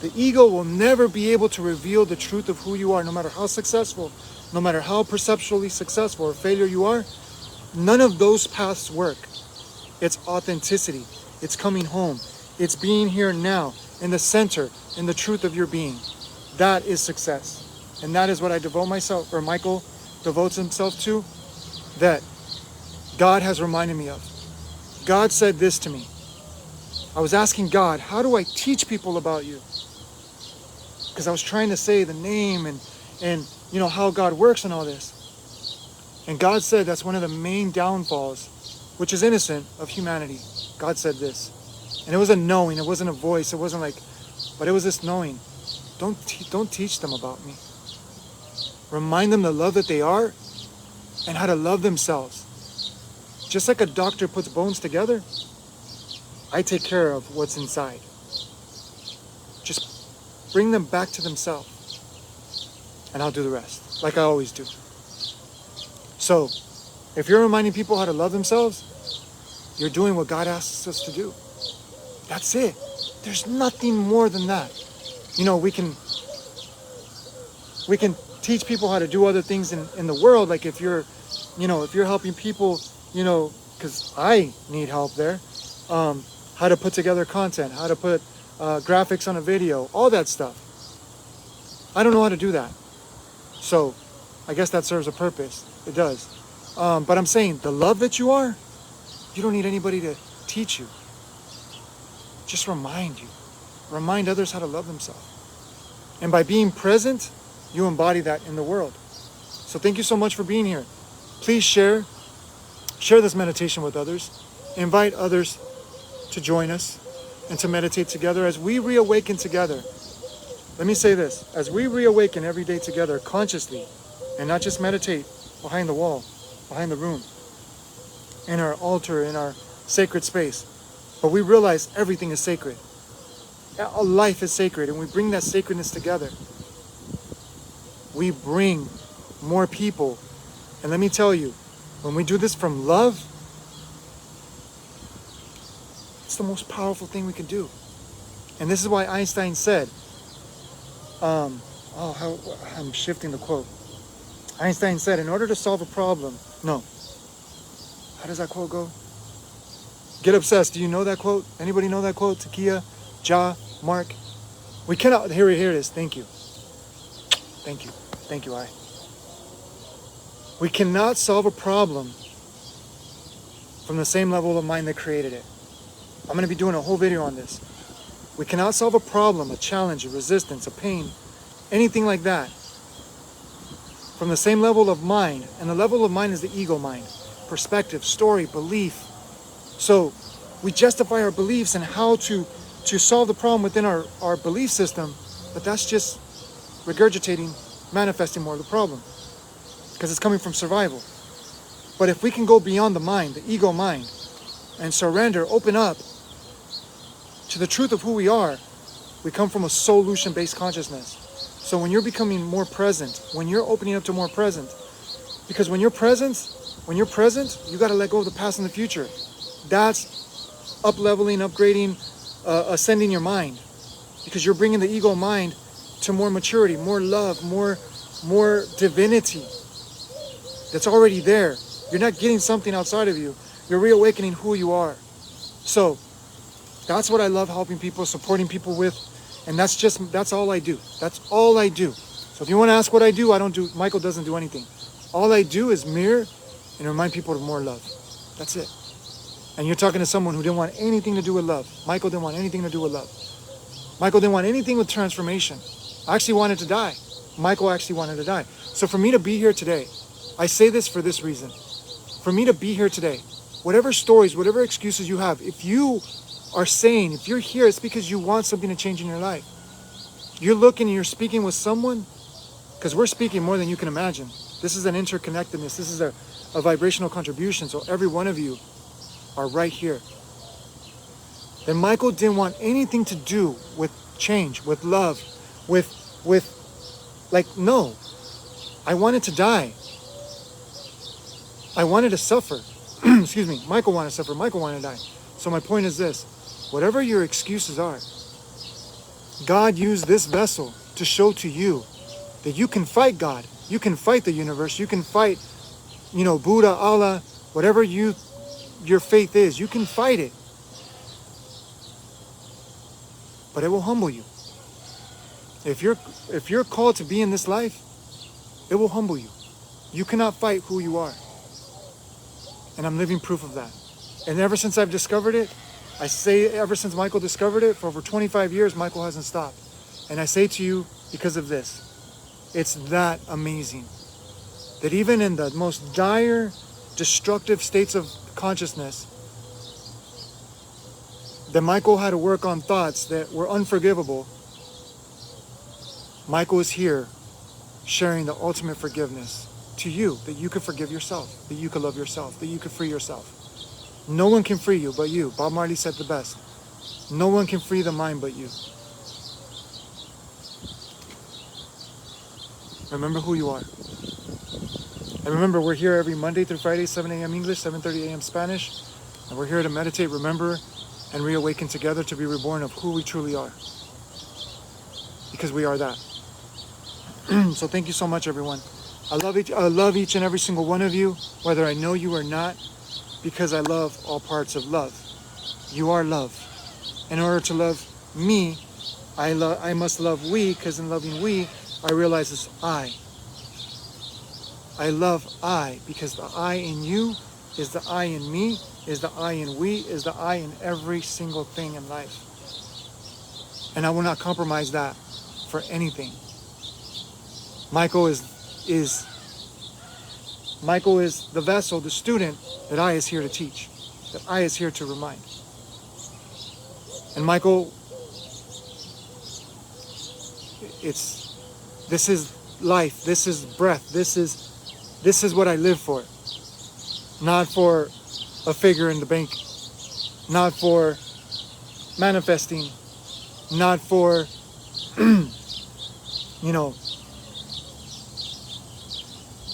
[SPEAKER 1] The ego will never be able to reveal the truth of who you are, no matter how successful, no matter how perceptually successful or failure you are. None of those paths work. It's authenticity. It's coming home. It's being here now, in the center, in the truth of your being. That is success. And that is what I devote myself, or Michael devotes himself to, that God has reminded me of. God said this to me. I was asking God, how do I teach people about you? Because I was trying to say the name and you know how God works and all this. And God said that's one of the main downfalls, which is innocent, of humanity. God said this. And it was a knowing, it wasn't a voice, it wasn't like, but it was this knowing. Don't teach them about me. Remind them the love that they are and how to love themselves. Just like a doctor puts bones together, I take care of what's inside. Just bring them back to themselves, and I'll do the rest, like I always do. So, if you're reminding people how to love themselves, you're doing what God asks us to do. That's it. There's nothing more than that. You know, we can teach people how to do other things in the world, like if you're helping people, because I need help there, how to put together content, how to put graphics on a video, all that stuff. I don't know how to do that. So I guess that serves a purpose. It does. But I'm saying the love that you are, you don't need anybody to teach you. Just remind you. Remind others how to love themselves. And by being present, you embody that in the world. So thank you so much for being here. Please share this meditation with others. Invite others to join us and to meditate together as we reawaken together. Let me say this. As we reawaken every day together consciously, and not just meditate behind the wall, behind the room, in our altar, in our sacred space, but we realize everything is sacred. All life is sacred, and we bring that sacredness together. We bring more people. And let me tell you, when we do this from love, it's the most powerful thing we can do. And this is why Einstein said, I'm shifting the quote. Einstein said, in order to solve a problem, how does that quote go? Get obsessed. Do you know that quote? Anybody know that quote? Takia, Ja, Mark? We cannot, here it is. Thank you. We cannot solve a problem from the same level of mind that created it. I'm going to be doing a whole video on this. We cannot solve a problem, a challenge, a resistance, a pain, anything like that, from the same level of mind. And the level of mind is the ego mind. Perspective, story, belief, So we justify our beliefs and how to solve the problem within our belief system, but that's just regurgitating, manifesting more of the problem, because it's coming from survival. But if we can go beyond the mind, the ego mind, and surrender, open up to the truth of who we are, we come from a solution-based consciousness. So when you're becoming more present, when you're opening up to more present, because when you're present, you got to let go of the past and the future. That's up-leveling, upgrading, ascending your mind, because you're bringing the ego mind to more maturity, more love, more divinity that's already there. You're not getting something outside of you. You're reawakening who you are. So that's what I love helping people, supporting people with, and that's all I do. That's all I do. So if you want to ask what I do, Michael doesn't do anything. All I do is mirror and remind people of more love. That's it. And you're talking to someone who didn't want anything to do with love. Michael didn't want anything to do with love. Michael didn't want anything with transformation. I actually wanted to die. Michael actually wanted to die. So for me to be here today, I say this for this reason. For me to be here today, whatever stories, whatever excuses you have, if you are saying, if you're here, it's because you want something to change in your life. You're looking and you're speaking with someone, because we're speaking more than you can imagine. This is an interconnectedness. This is a vibrational contribution. So every one of you are right here. Then Michael didn't want anything to do with change, with love, no. I wanted to die. I wanted to suffer. Excuse me. Michael wanted to suffer. Michael wanted to die. So my point is this. Whatever your excuses are, God used this vessel to show to you that you can fight God. You can fight the universe. You can fight, Buddha, Allah, whatever your faith is. You can fight it. But it will humble you. If you're called to be in this life, it will humble you. You cannot fight who you are. And I'm living proof of that. And ever since I've discovered it, I say ever since Michael discovered it, for over 25 years, Michael hasn't stopped. And I say to you, because of this, it's that amazing that even in the most dire, destructive states of consciousness, that Michael had to work on thoughts that were unforgivable, Michael is here sharing the ultimate forgiveness to you, that you could forgive yourself, that you could love yourself, that you could free yourself. No one can free you but you. Bob Marley said the best. No one can free the mind but you. Remember who you are. And remember, we're here every Monday through Friday, 7 a.m. English, 7:30 a.m. Spanish. And we're here to meditate, remember, and reawaken together to be reborn of who we truly are. Because we are that. So thank you so much, everyone. I love each and every single one of you, whether I know you or not, because I love all parts of love. You are love. In order to love me, I must love we, because in loving we, I realize it's I. I love I, because the I in you is the I in me, is the I in we, is the I in every single thing in life. And I will not compromise that for anything. Michael is the vessel, the student that I is here to teach, that I is here to remind. And Michael, this is life, this is breath, this is what I live for. Not for a figure in the bank, not for manifesting, not for,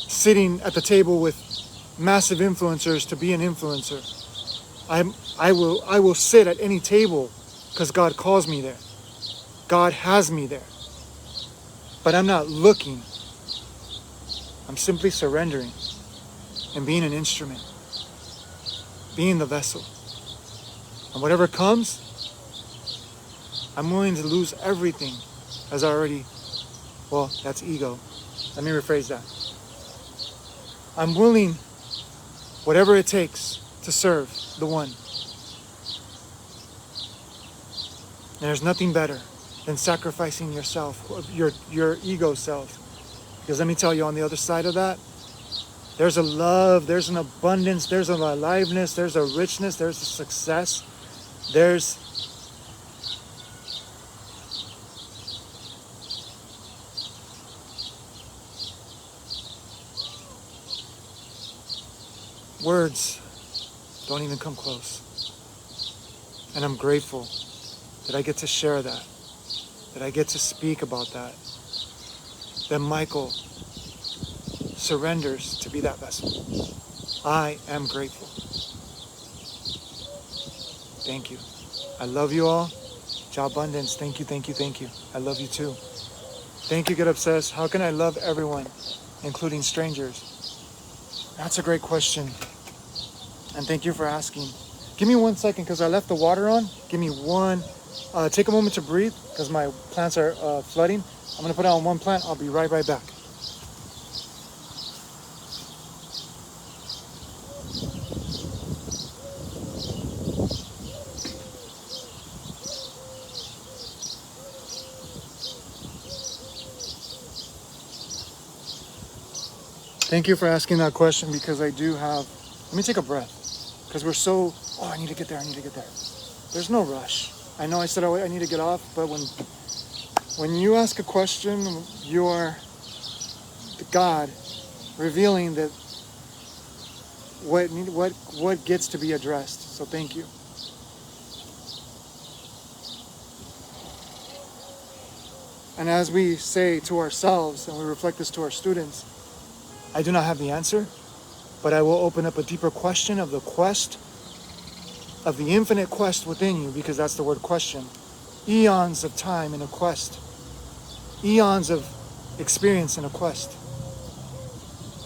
[SPEAKER 1] sitting at the table with massive influencers to be an influencer. I will sit at any table because God calls me there. God has me there. But I'm not looking. I'm simply surrendering and being an instrument, being the vessel. And whatever comes, I'm willing to lose everything, as I already, that's ego. Let me rephrase that. I'm willing, whatever it takes, to serve the one. And there's nothing better than sacrificing yourself, your ego self. Because let me tell you, on the other side of that, There's a love, there's an abundance, there's an aliveness, there's a richness, there's a success, there's words don't even come close. And I'm grateful that I get to share that I get to speak about that Michael surrenders to be that vessel. I am grateful. Thank you. I love you all. Ja abundance. Thank you, thank you, thank you. I love you too. Thank you, Get Obsessed. How can I love everyone, including strangers? That's a great question. And thank you for asking. Give me 1 second because I left the water on. Give me one. Take a moment to breathe because my plants are flooding. I'm going to put out one plant. I'll be right back. Thank you for asking that question because I do have, let me take a breath because we're so, I need to get there. There's no rush. I know I said I need to get off, but when you ask a question, you are the God revealing that what gets to be addressed. So thank you. And as we say to ourselves, and we reflect this to our students, I do not have the answer, but I will open up a deeper question of the quest, of the infinite quest within you, because that's the word question. Eons of time in a quest. Eons of experience in a quest.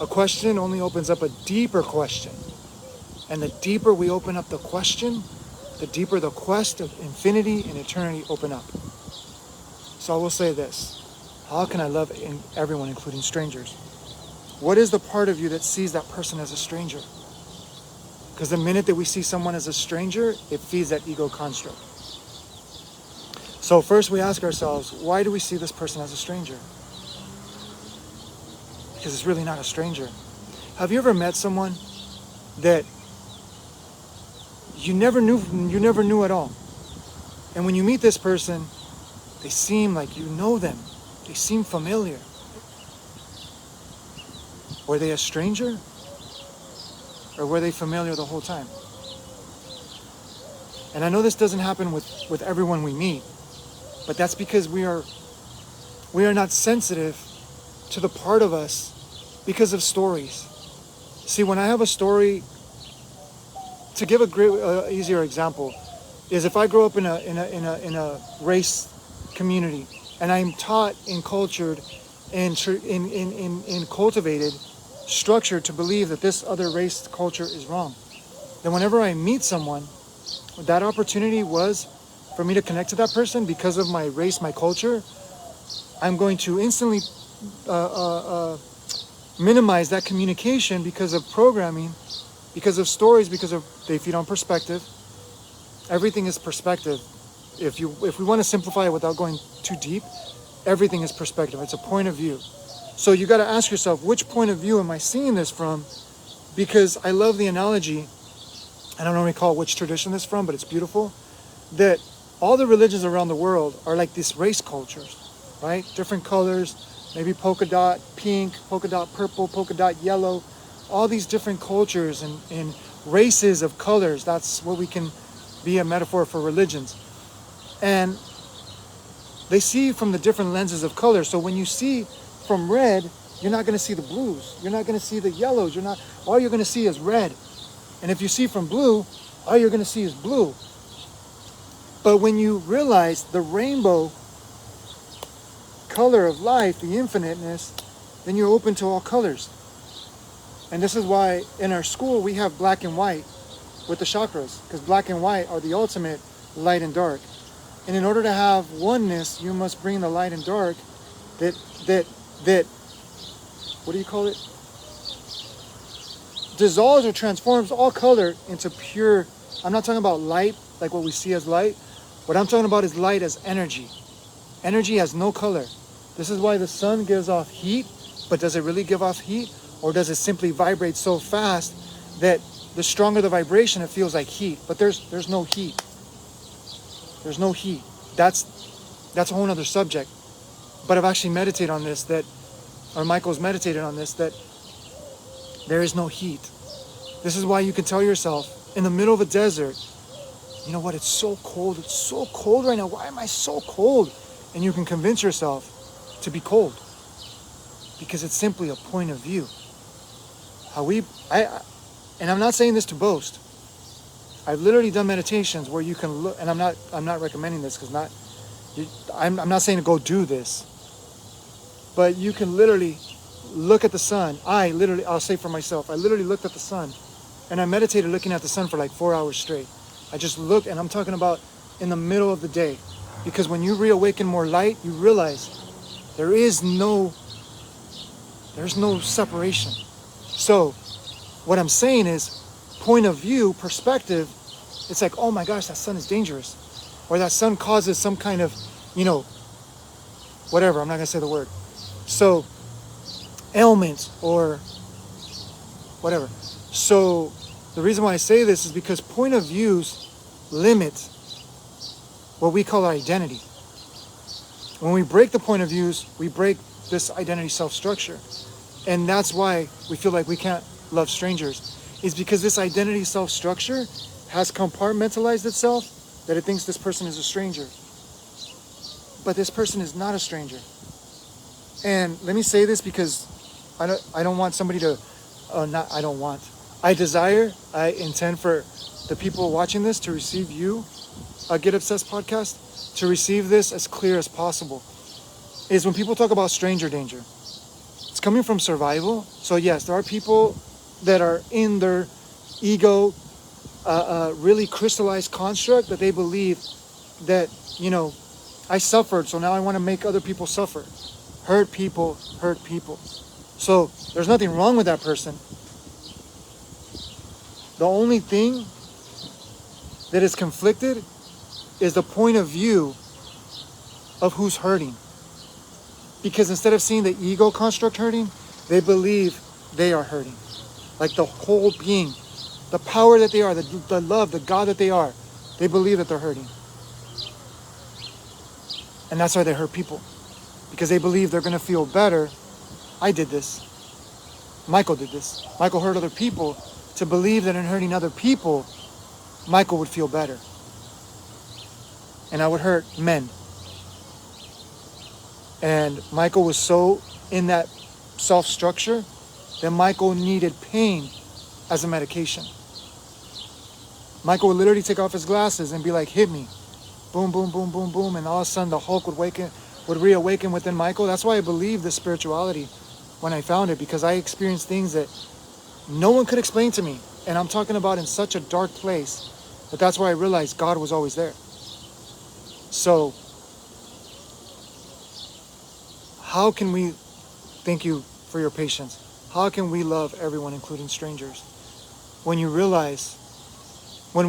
[SPEAKER 1] A question only opens up a deeper question. And the deeper we open up the question, the deeper the quest of infinity and eternity open up. So I will say this. How can I love everyone, including strangers? What is the part of you that sees that person as a stranger? Because the minute that we see someone as a stranger, it feeds that ego construct. So first we ask ourselves, why do we see this person as a stranger? Because it's really not a stranger. Have you ever met someone that you never knew at all? And when you meet this person, they seem like you know them. They seem familiar. Were they a stranger? Or were they familiar the whole time? And I know this doesn't happen with everyone we meet, but that's because we are not sensitive to the part of us because of stories. See, when I have a story, to give a great easier example, is if I grow up in a race community and I'm taught and cultured and cultivated, structured to believe that this other race culture is wrong, then whenever I meet someone, that opportunity was for me to connect to that person because of my race, my culture, I'm going to instantly minimize that communication because of programming, because of stories, because of they feed on perspective. Everything is perspective. If we want to simplify it without going too deep, everything is perspective. It's a point of view. So you got to ask yourself, which point of view am I seeing this from? Because I love the analogy, I don't recall which tradition this is from, but it's beautiful, that all the religions around the world are like these race cultures, right? Different colors, maybe polka dot pink, polka dot purple, polka dot yellow, all these different cultures and races of colors. That's what we can be a metaphor for religions. And they see from the different lenses of color. So when you see from red, you're not going to see the blues. You're not going to see the yellows. All you're going to see is red. And if you see from blue, all you're going to see is blue. But when you realize the rainbow color of life, the infiniteness, then you're open to all colors. And this is why in our school we have black and white with the chakras, because black and white are the ultimate light and dark. And in order to have oneness, you must bring the light and dark that what do you call it? Dissolves or transforms all color into pure. I'm not talking about light, like what we see as light. What I'm talking about is light as energy. Energy has no color. This is why the sun gives off heat, but does it really give off heat? Or does it simply vibrate so fast that the stronger the vibration, it feels like heat? But there's no heat. There's no heat. That's a whole other subject. But I've actually meditated on this, or Michael's meditated on this, that there is no heat. This is why you can tell yourself in the middle of a desert, you know what, it's so cold. It's so cold right now. Why am I so cold? And you can convince yourself to be cold. Because it's simply a point of view. And I'm not saying this to boast. I've literally done meditations where you can look, and I'm not recommending this because I'm not saying to go do this. But you can literally look at the sun. I'll say for myself, I literally looked at the sun and I meditated looking at the sun for like 4 hours straight. I just looked, and I'm talking about in the middle of the day. Because when you reawaken more light, you realize there's no separation. So what I'm saying is, point of view, perspective, it's like, oh my gosh, that sun is dangerous. Or that sun causes some kind of, whatever, I'm not going to say the word. So, ailment or whatever. So, the reason why I say this is because point of views limit what we call our identity. When we break the point of views, we break this identity self-structure. And that's why we feel like we can't love strangers. Is because this identity self-structure has compartmentalized itself that it thinks this person is a stranger. But this person is not a stranger. And let me say this because I don't want somebody to, I intend for the people watching this to receive you, Get Obsessed podcast, to receive this as clear as possible. Is when people talk about stranger danger, it's coming from survival. So yes, there are people that are in their ego, really crystallized construct that they believe that, I suffered, so now I want to make other people suffer. Hurt people. So there's nothing wrong with that person. The only thing that is conflicted is the point of view of who's hurting. Because instead of seeing the ego construct hurting, they believe they are hurting. Like the whole being, the power that they are, the love, the God that they are, they believe that they're hurting. And that's why they hurt people. Because they believe they're going to feel better. I did this. Michael did this. Michael hurt other people to believe that in hurting other people, Michael would feel better. And I would hurt men. And Michael was so in that self-structure that Michael needed pain as a medication. Michael would literally take off his glasses and be like, hit me. Boom, boom, boom, boom, boom. And all of a sudden the Hulk would reawaken within Michael. That's why I believe this spirituality when I found it, because I experienced things that no one could explain to me. And I'm talking about in such a dark place, but that's where I realized God was always there. So, how can we, thank you for your patience, how can we love everyone, including strangers? When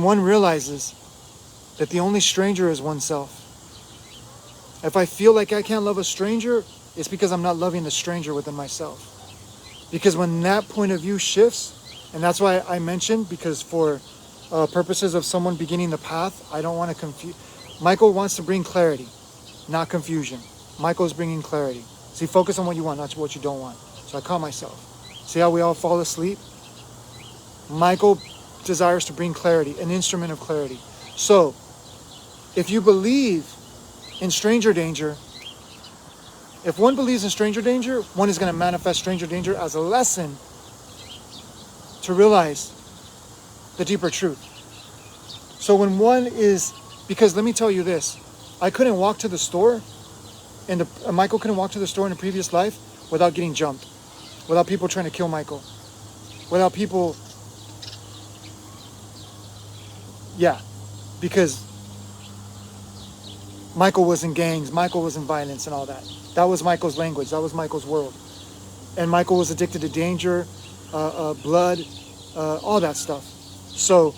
[SPEAKER 1] one realizes that the only stranger is oneself. If I feel like I can't love a stranger, it's because I'm not loving the stranger within myself. Because when that point of view shifts, and that's why I mentioned, because for purposes of someone beginning the path, I don't want to confuse. Michael wants to bring clarity, not confusion. Michael's bringing clarity. See, focus on what you want, not what you don't want. So I calm myself. See how we all fall asleep? Michael desires to bring clarity, an instrument of clarity. So, if you believe in stranger danger, if one believes in stranger danger, one is going to manifest stranger danger as a lesson to realize the deeper truth. So when one is, because let me tell you this, I couldn't walk to the store, and Michael couldn't walk to the store in a previous life without getting jumped, without people trying to kill Michael, without people, because Michael was in gangs, Michael was in violence and all that. That was Michael's language, that was Michael's world. And Michael was addicted to danger, blood, all that stuff. So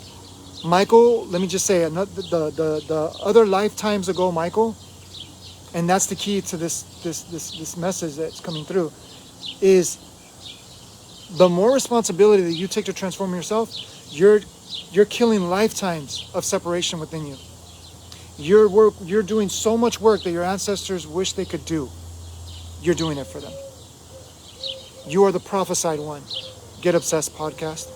[SPEAKER 1] Michael, let me just say, the other lifetimes ago, Michael, and that's the key to this message that's coming through, is the more responsibility that you take to transform yourself, you're killing lifetimes of separation within you. You're doing so much work that your ancestors wish they could do. You're doing it for them. You are the prophesied one. Get Obsessed podcast.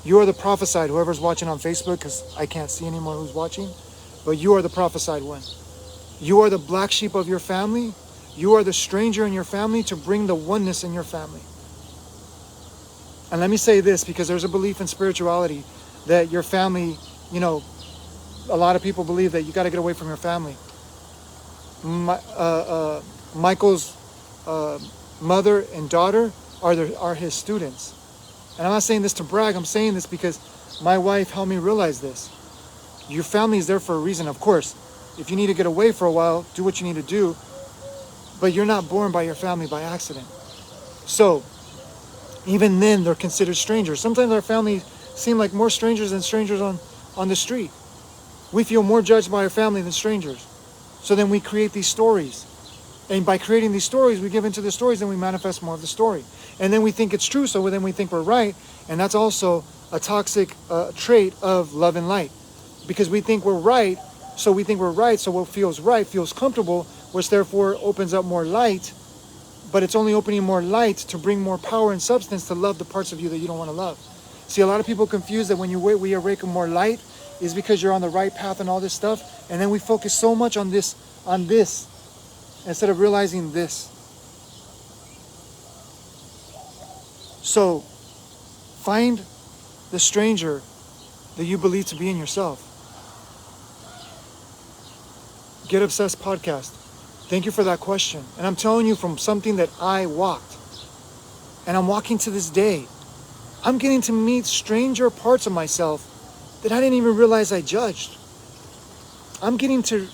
[SPEAKER 1] You are the prophesied, whoever's watching on Facebook, because I can't see anymore who's watching, but you are the prophesied one. You are the black sheep of your family. You are the stranger in your family to bring the oneness in your family. And let me say this, because there's a belief in spirituality that your family, a lot of people believe that you got to get away from your family. Michael's mother and daughter are his students. And I'm not saying this to brag. I'm saying this because my wife helped me realize this. Your family is there for a reason, of course. If you need to get away for a while, do what you need to do. But you're not born by your family by accident. So, even then, they're considered strangers. Sometimes our families seem like more strangers than strangers on the street. We feel more judged by our family than strangers. So then we create these stories. And by creating these stories, we give into the stories and we manifest more of the story. And then we think it's true, so then we think we're right. And that's also a toxic trait of love and light. Because we think we're right, so what feels right feels comfortable, which therefore opens up more light. But it's only opening more light to bring more power and substance to love the parts of you that you don't want to love. See, a lot of people confuse that when we awaken more light is because you're on the right path and all this stuff. And then we focus so much on this, instead of realizing this. So, find the stranger that you believe to be in yourself. Get Obsessed podcast. Thank you for that question. And I'm telling you from something that I walked. And I'm walking to this day. I'm getting to meet stranger parts of myself that I didn't even realize I judged. I'm getting to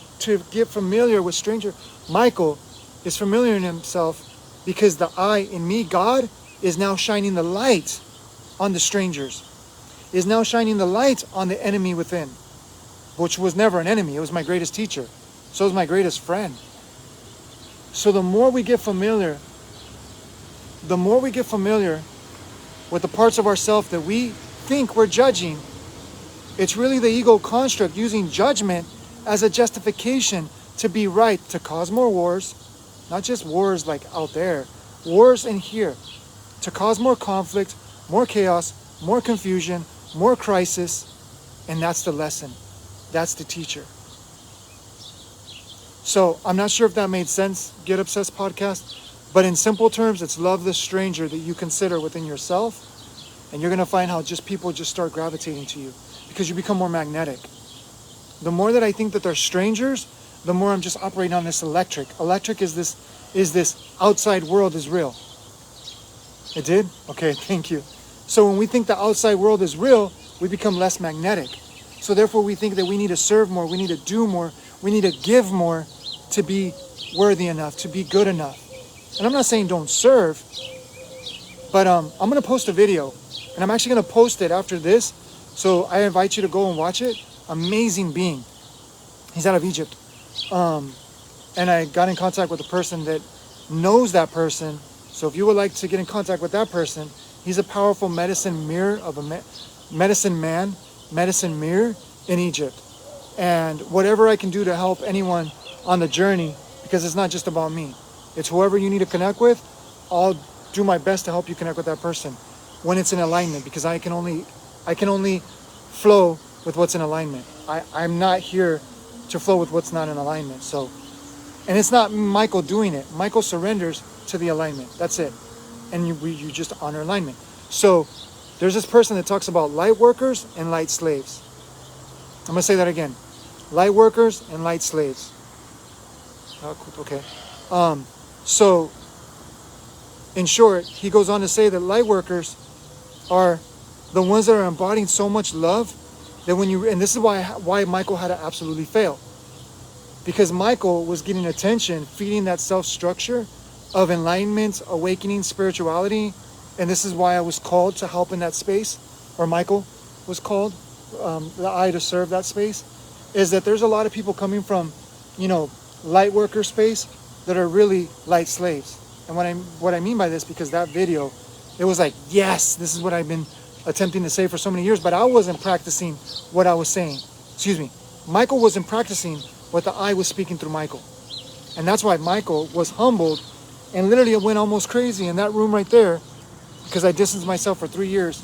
[SPEAKER 1] get familiar with stranger. Michael is familiar in himself because the I in me, God, is now shining the light on the strangers. Is now shining the light on the enemy within, which was never an enemy. It was my greatest teacher. So it was my greatest friend. So the more we get familiar with the parts of ourselves that we think we're judging, it's really the ego construct using judgment as a justification to be right, to cause more wars, not just wars like out there, wars in here, to cause more conflict, more chaos, more confusion, more crisis, and that's the lesson. That's the teacher. So I'm not sure if that made sense, Get Obsessed podcast, but in simple terms, it's love the stranger that you consider within yourself, and you're going to find how people just start gravitating to you because you become more magnetic. The more that I think that they're strangers, the more I'm just operating on this electric. Electric is this outside world is real. It did? Okay, thank you. So when we think the outside world is real, we become less magnetic. So therefore we think that we need to serve more, we need to do more, we need to give more to be worthy enough, to be good enough. And I'm not saying don't serve, but I'm going to post a video, and I'm actually going to post it after this. So I invite you to go and watch it. Amazing being. He's out of Egypt. And I got in contact with a person that knows that person. So if you would like to get in contact with that person, he's a powerful medicine mirror of a medicine mirror in Egypt. And whatever I can do to help anyone on the journey, because it's not just about me. It's whoever you need to connect with, I'll do my best to help you connect with that person when it's in alignment, because I can only flow with what's in alignment. I'm not here to flow with what's not in alignment. So, and it's not Michael doing it. Michael surrenders to the alignment. That's it. And you just honor alignment. So there's this person that talks about light workers and light slaves. I'm going to say that again. Light workers and light slaves. Okay. So, in short, he goes on to say that light workers are the ones that are embodying so much love that and this is why Michael had to absolutely fail. Because Michael was getting attention, feeding that self-structure of enlightenment, awakening, spirituality. And this is why I was called to help in that space, or Michael was called, the I to serve that space, is that there's a lot of people coming from, light worker space that are really light slaves. And what I mean by this, because that video It was like, yes, this is what I've been attempting to say for so many years, but I wasn't practicing what I was saying. Excuse me. Michael wasn't practicing what the I was speaking through Michael. And that's why Michael was humbled and literally went almost crazy in that room right there, because I distanced myself for 3 years.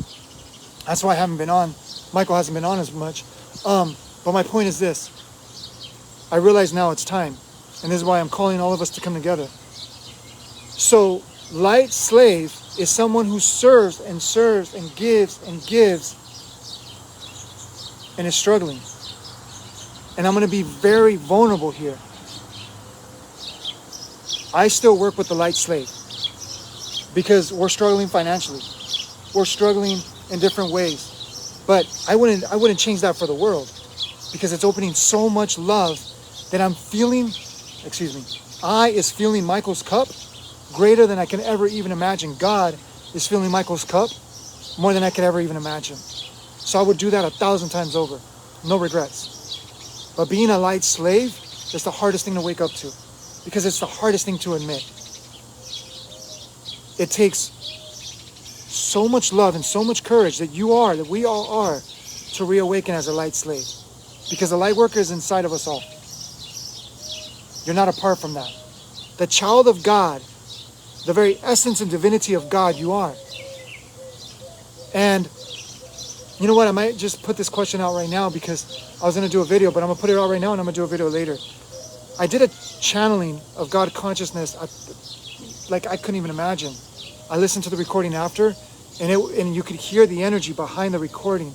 [SPEAKER 1] That's why I haven't been on. Michael hasn't been on as much. But my point is this. I realize now it's time. And this is why I'm calling all of us to come together. So, light slave is someone who serves and serves and gives and gives and is struggling. And I'm going to be very vulnerable here. I still work with the light slave because we're struggling financially. We're struggling in different ways. But I wouldn't change that for the world, because it's opening so much love that I'm feeling, I is feeling Michael's cup greater than I can ever even imagine. God is filling Michael's cup more than I could ever even imagine. So I would do that 1,000 times over. No regrets. But being a light slave is the hardest thing to wake up to, because it's the hardest thing to admit. It takes so much love and so much courage that we all are, to reawaken as a light slave. Because the light worker is inside of us all. You're not apart from that. The child of God, the very essence and divinity of God, you are. And you know what? I might just put this question out right now, because I was going to do a video, but I'm going to put it out right now and I'm going to do a video later. I did a channeling of God consciousness like I couldn't even imagine. I listened to the recording after, and you could hear the energy behind the recording,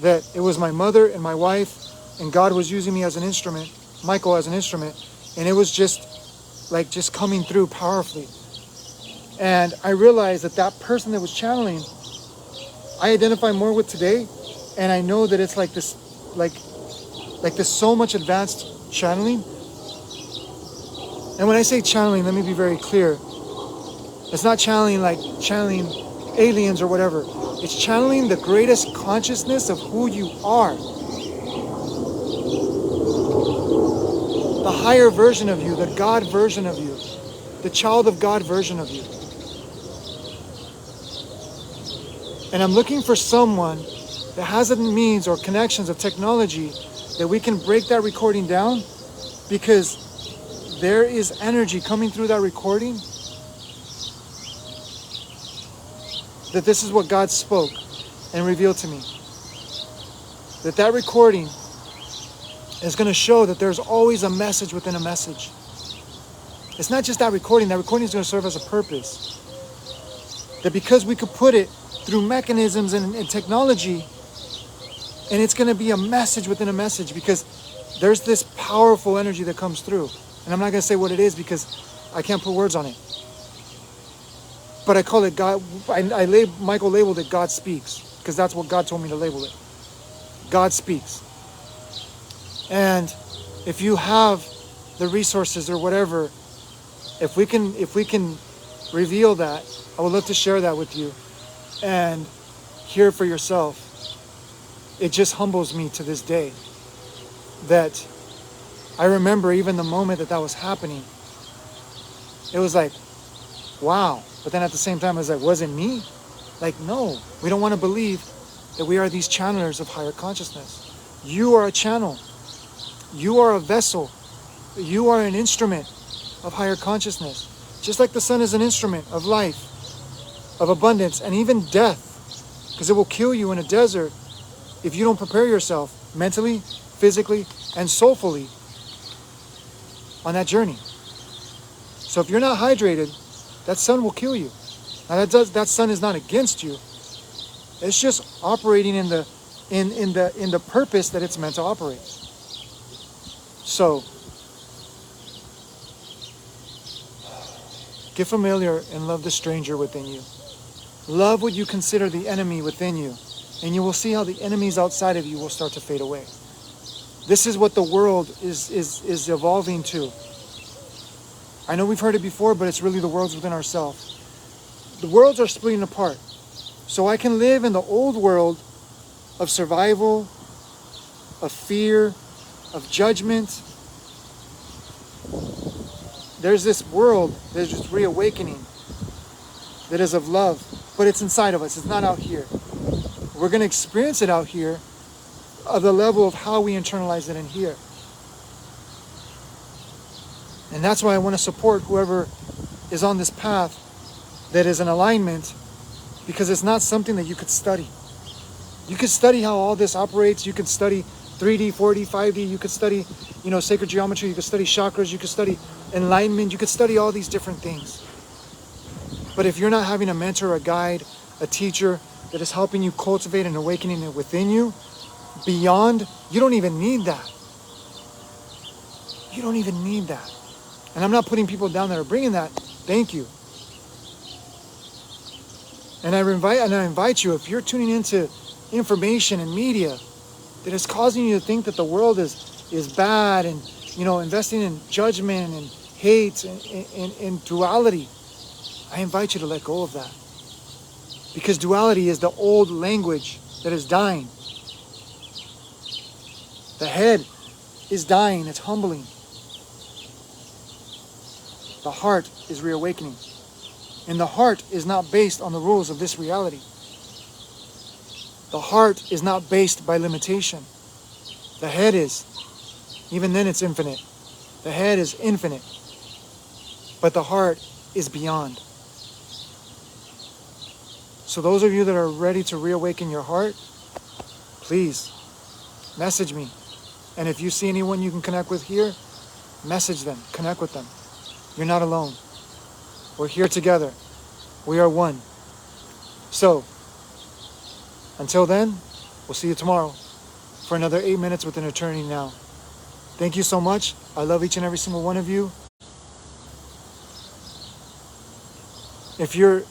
[SPEAKER 1] that it was my mother and my wife, and God was using me as an instrument, Michael as an instrument, and it was just coming through powerfully. And I realized that person that was channeling, I identify more with today, and I know that it's like this so much advanced channeling. And when I say channeling, let me be very clear. It's not channeling like channeling aliens or whatever. It's channeling the greatest consciousness of who you are. The higher version of you, the God version of you, the child of God version of you. And I'm looking for someone that has a means or connections of technology that we can break that recording down, because there is energy coming through that recording that this is what God spoke and revealed to me. That recording is going to show that there's always a message within a message. It's not just that recording is going to serve as a purpose. That because we could put it through mechanisms and technology, and it's going to be a message within a message, because there's this powerful energy that comes through. And I'm not going to say what it is, because I can't put words on it. But I call it God. Michael labeled it God Speaks, because that's what God told me to label it. God Speaks. And if you have the resources or whatever, if we can reveal that, I would love to share that with you and hear it for yourself. It just humbles me to this day that I remember even the moment that was happening. It was like, wow. But then at the same time, I was like, was it me? Like, no. We don't want to believe that we are these channelers of higher consciousness. You are a channel. You are a vessel. You are an instrument of higher consciousness. Just like the sun is an instrument of life, of abundance, and even death. Because it will kill you in a desert if you don't prepare yourself mentally, physically, and soulfully on that journey. So if you're not hydrated, that sun will kill you. Now that sun is not against you. It's just operating in the purpose that it's meant to operate. So get familiar and love the stranger within you. Love what you consider the enemy within you, and you will see how the enemies outside of you will start to fade away. This is what the world is evolving to. I know we've heard it before, but it's really the worlds within ourselves. The worlds are splitting apart. So I can live in the old world of survival, of fear, of judgment. There's this world that is just reawakening, that is of love, but it's inside of us. It's not out here. We're going to experience it out here of the level of how we internalize it in here. And that's why I want to support whoever is on this path that is in alignment, because it's not something that you could study. You could study how all this operates. You could study 3D, 4D, 5D. You could study, sacred geometry. You could study chakras. You could study enlightenment. You could study all these different things. But if you're not having a mentor, a guide, a teacher that is helping you cultivate and awakening it within you, beyond, you don't even need that. You don't even need that. And I'm not putting people down that are bringing that. Thank you. And I invite you, if you're tuning into information and media that is causing you to think that the world is bad and, investing in judgment and hate and duality, I invite you to let go of that. Because duality is the old language that is dying. The head is dying, it's humbling. The heart is reawakening. And the heart is not based on the rules of this reality. The heart is not based by limitation. The head is. Even then it's infinite. The head is infinite. But the heart is beyond. So those of you that are ready to reawaken your heart, please message me. And if you see anyone you can connect with here, message them, connect with them. You're not alone. We're here together. We are one. So, until then, we'll see you tomorrow for another 8 minutes with an eternity now. Thank you so much. I love each and every single one of you. If your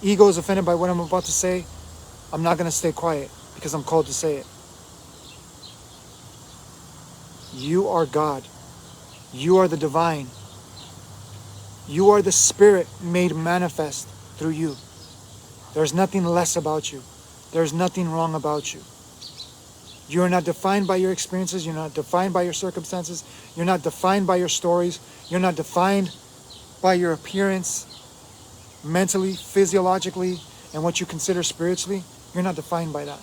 [SPEAKER 1] ego is offended by what I'm about to say, I'm not going to stay quiet because I'm called to say it. You are God. You are the divine. You are the spirit made manifest through you. There's nothing less about you. There's nothing wrong about you. You are not defined by your experiences. You're not defined by your circumstances. You're not defined by your stories. You're not defined by your appearance, mentally, physiologically, and what you consider spiritually. You're not defined by that.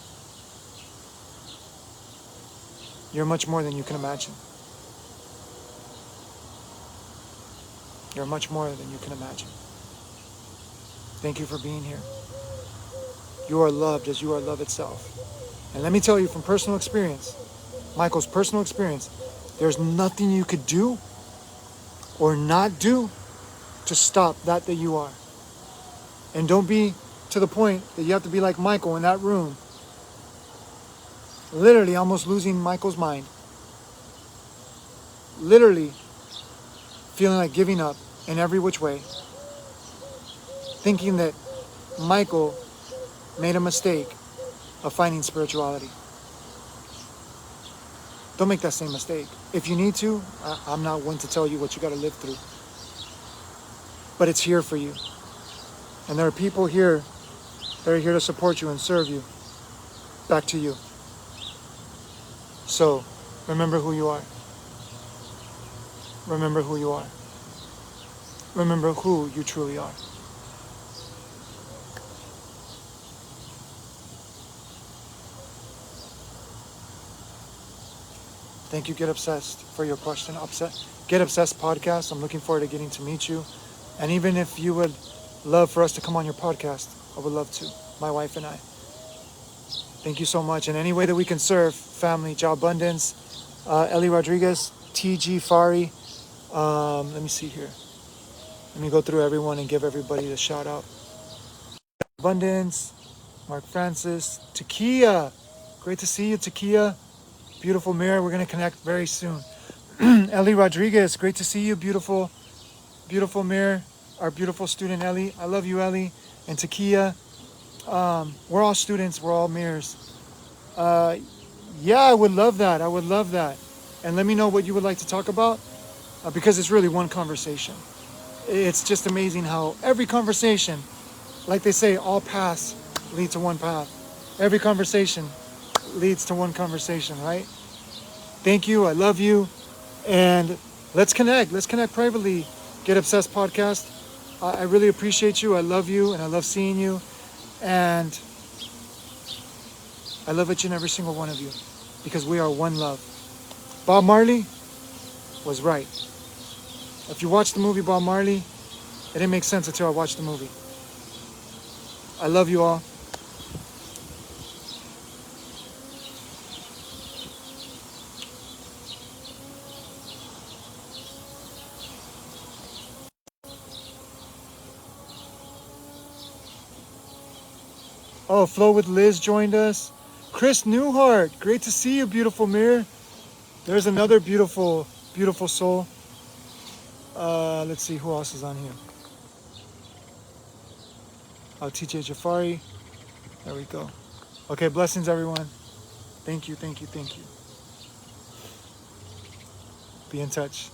[SPEAKER 1] You're much more than you can imagine. You're much more than you can imagine. Thank you for being here. You are loved as you are love itself. And let me tell you from personal experience, Michael's personal experience, there's nothing you could do or not do to stop that you are. And don't be to the point that you have to be like Michael in that room, literally almost losing Michael's mind, literally feeling like giving up in every which way, thinking that Michael made a mistake of finding spirituality. Don't make that same mistake. If you need to, I'm not one to tell you what you got to live through. But it's here for you. And there are people here that are here to support you and serve you. Back to you. So, remember who you are. Remember who you are. Remember who you truly are. Thank you, Get Obsessed, for your question. Get Obsessed podcast. I'm looking forward to getting to meet you. And even if you would love for us to come on your podcast, I would love to. My wife and I. Thank you so much. In any way that we can serve, family, job abundance, Ellie Rodriguez, TG Fari. Let me see here. Let me go through everyone and give everybody the shout out. Abundance, Mark Francis, Takia. Great to see you, Takia. Beautiful mirror. We're going to connect very soon. Ellie Rodriguez. Great to see you. Beautiful mirror. Our beautiful student, Ellie. I love you, Ellie. And Takia. We're all students. We're all mirrors. Yeah, I would love that. I would love that. And let me know what you would like to talk about. Because it's really one conversation. It's just amazing how every conversation, like they say, all paths lead to one path. Every conversation leads to one conversation, right? Thank you. I love you. And let's connect. Let's connect privately. Get Obsessed podcast. I really appreciate you. I love you and I love seeing you. And I love each and every single one of you because we are one love. Bob Marley was right. If you watch the movie Bob Marley, it didn't make sense until I watched the movie. I love you all. Oh, Flow with Liz joined us. Chris Newhart, great to see you, beautiful mirror. There's another beautiful, beautiful soul. Let's see who else is on here. Oh, TJ Jafari. There we go. Okay, blessings, everyone. Thank you, thank you, thank you. Be in touch.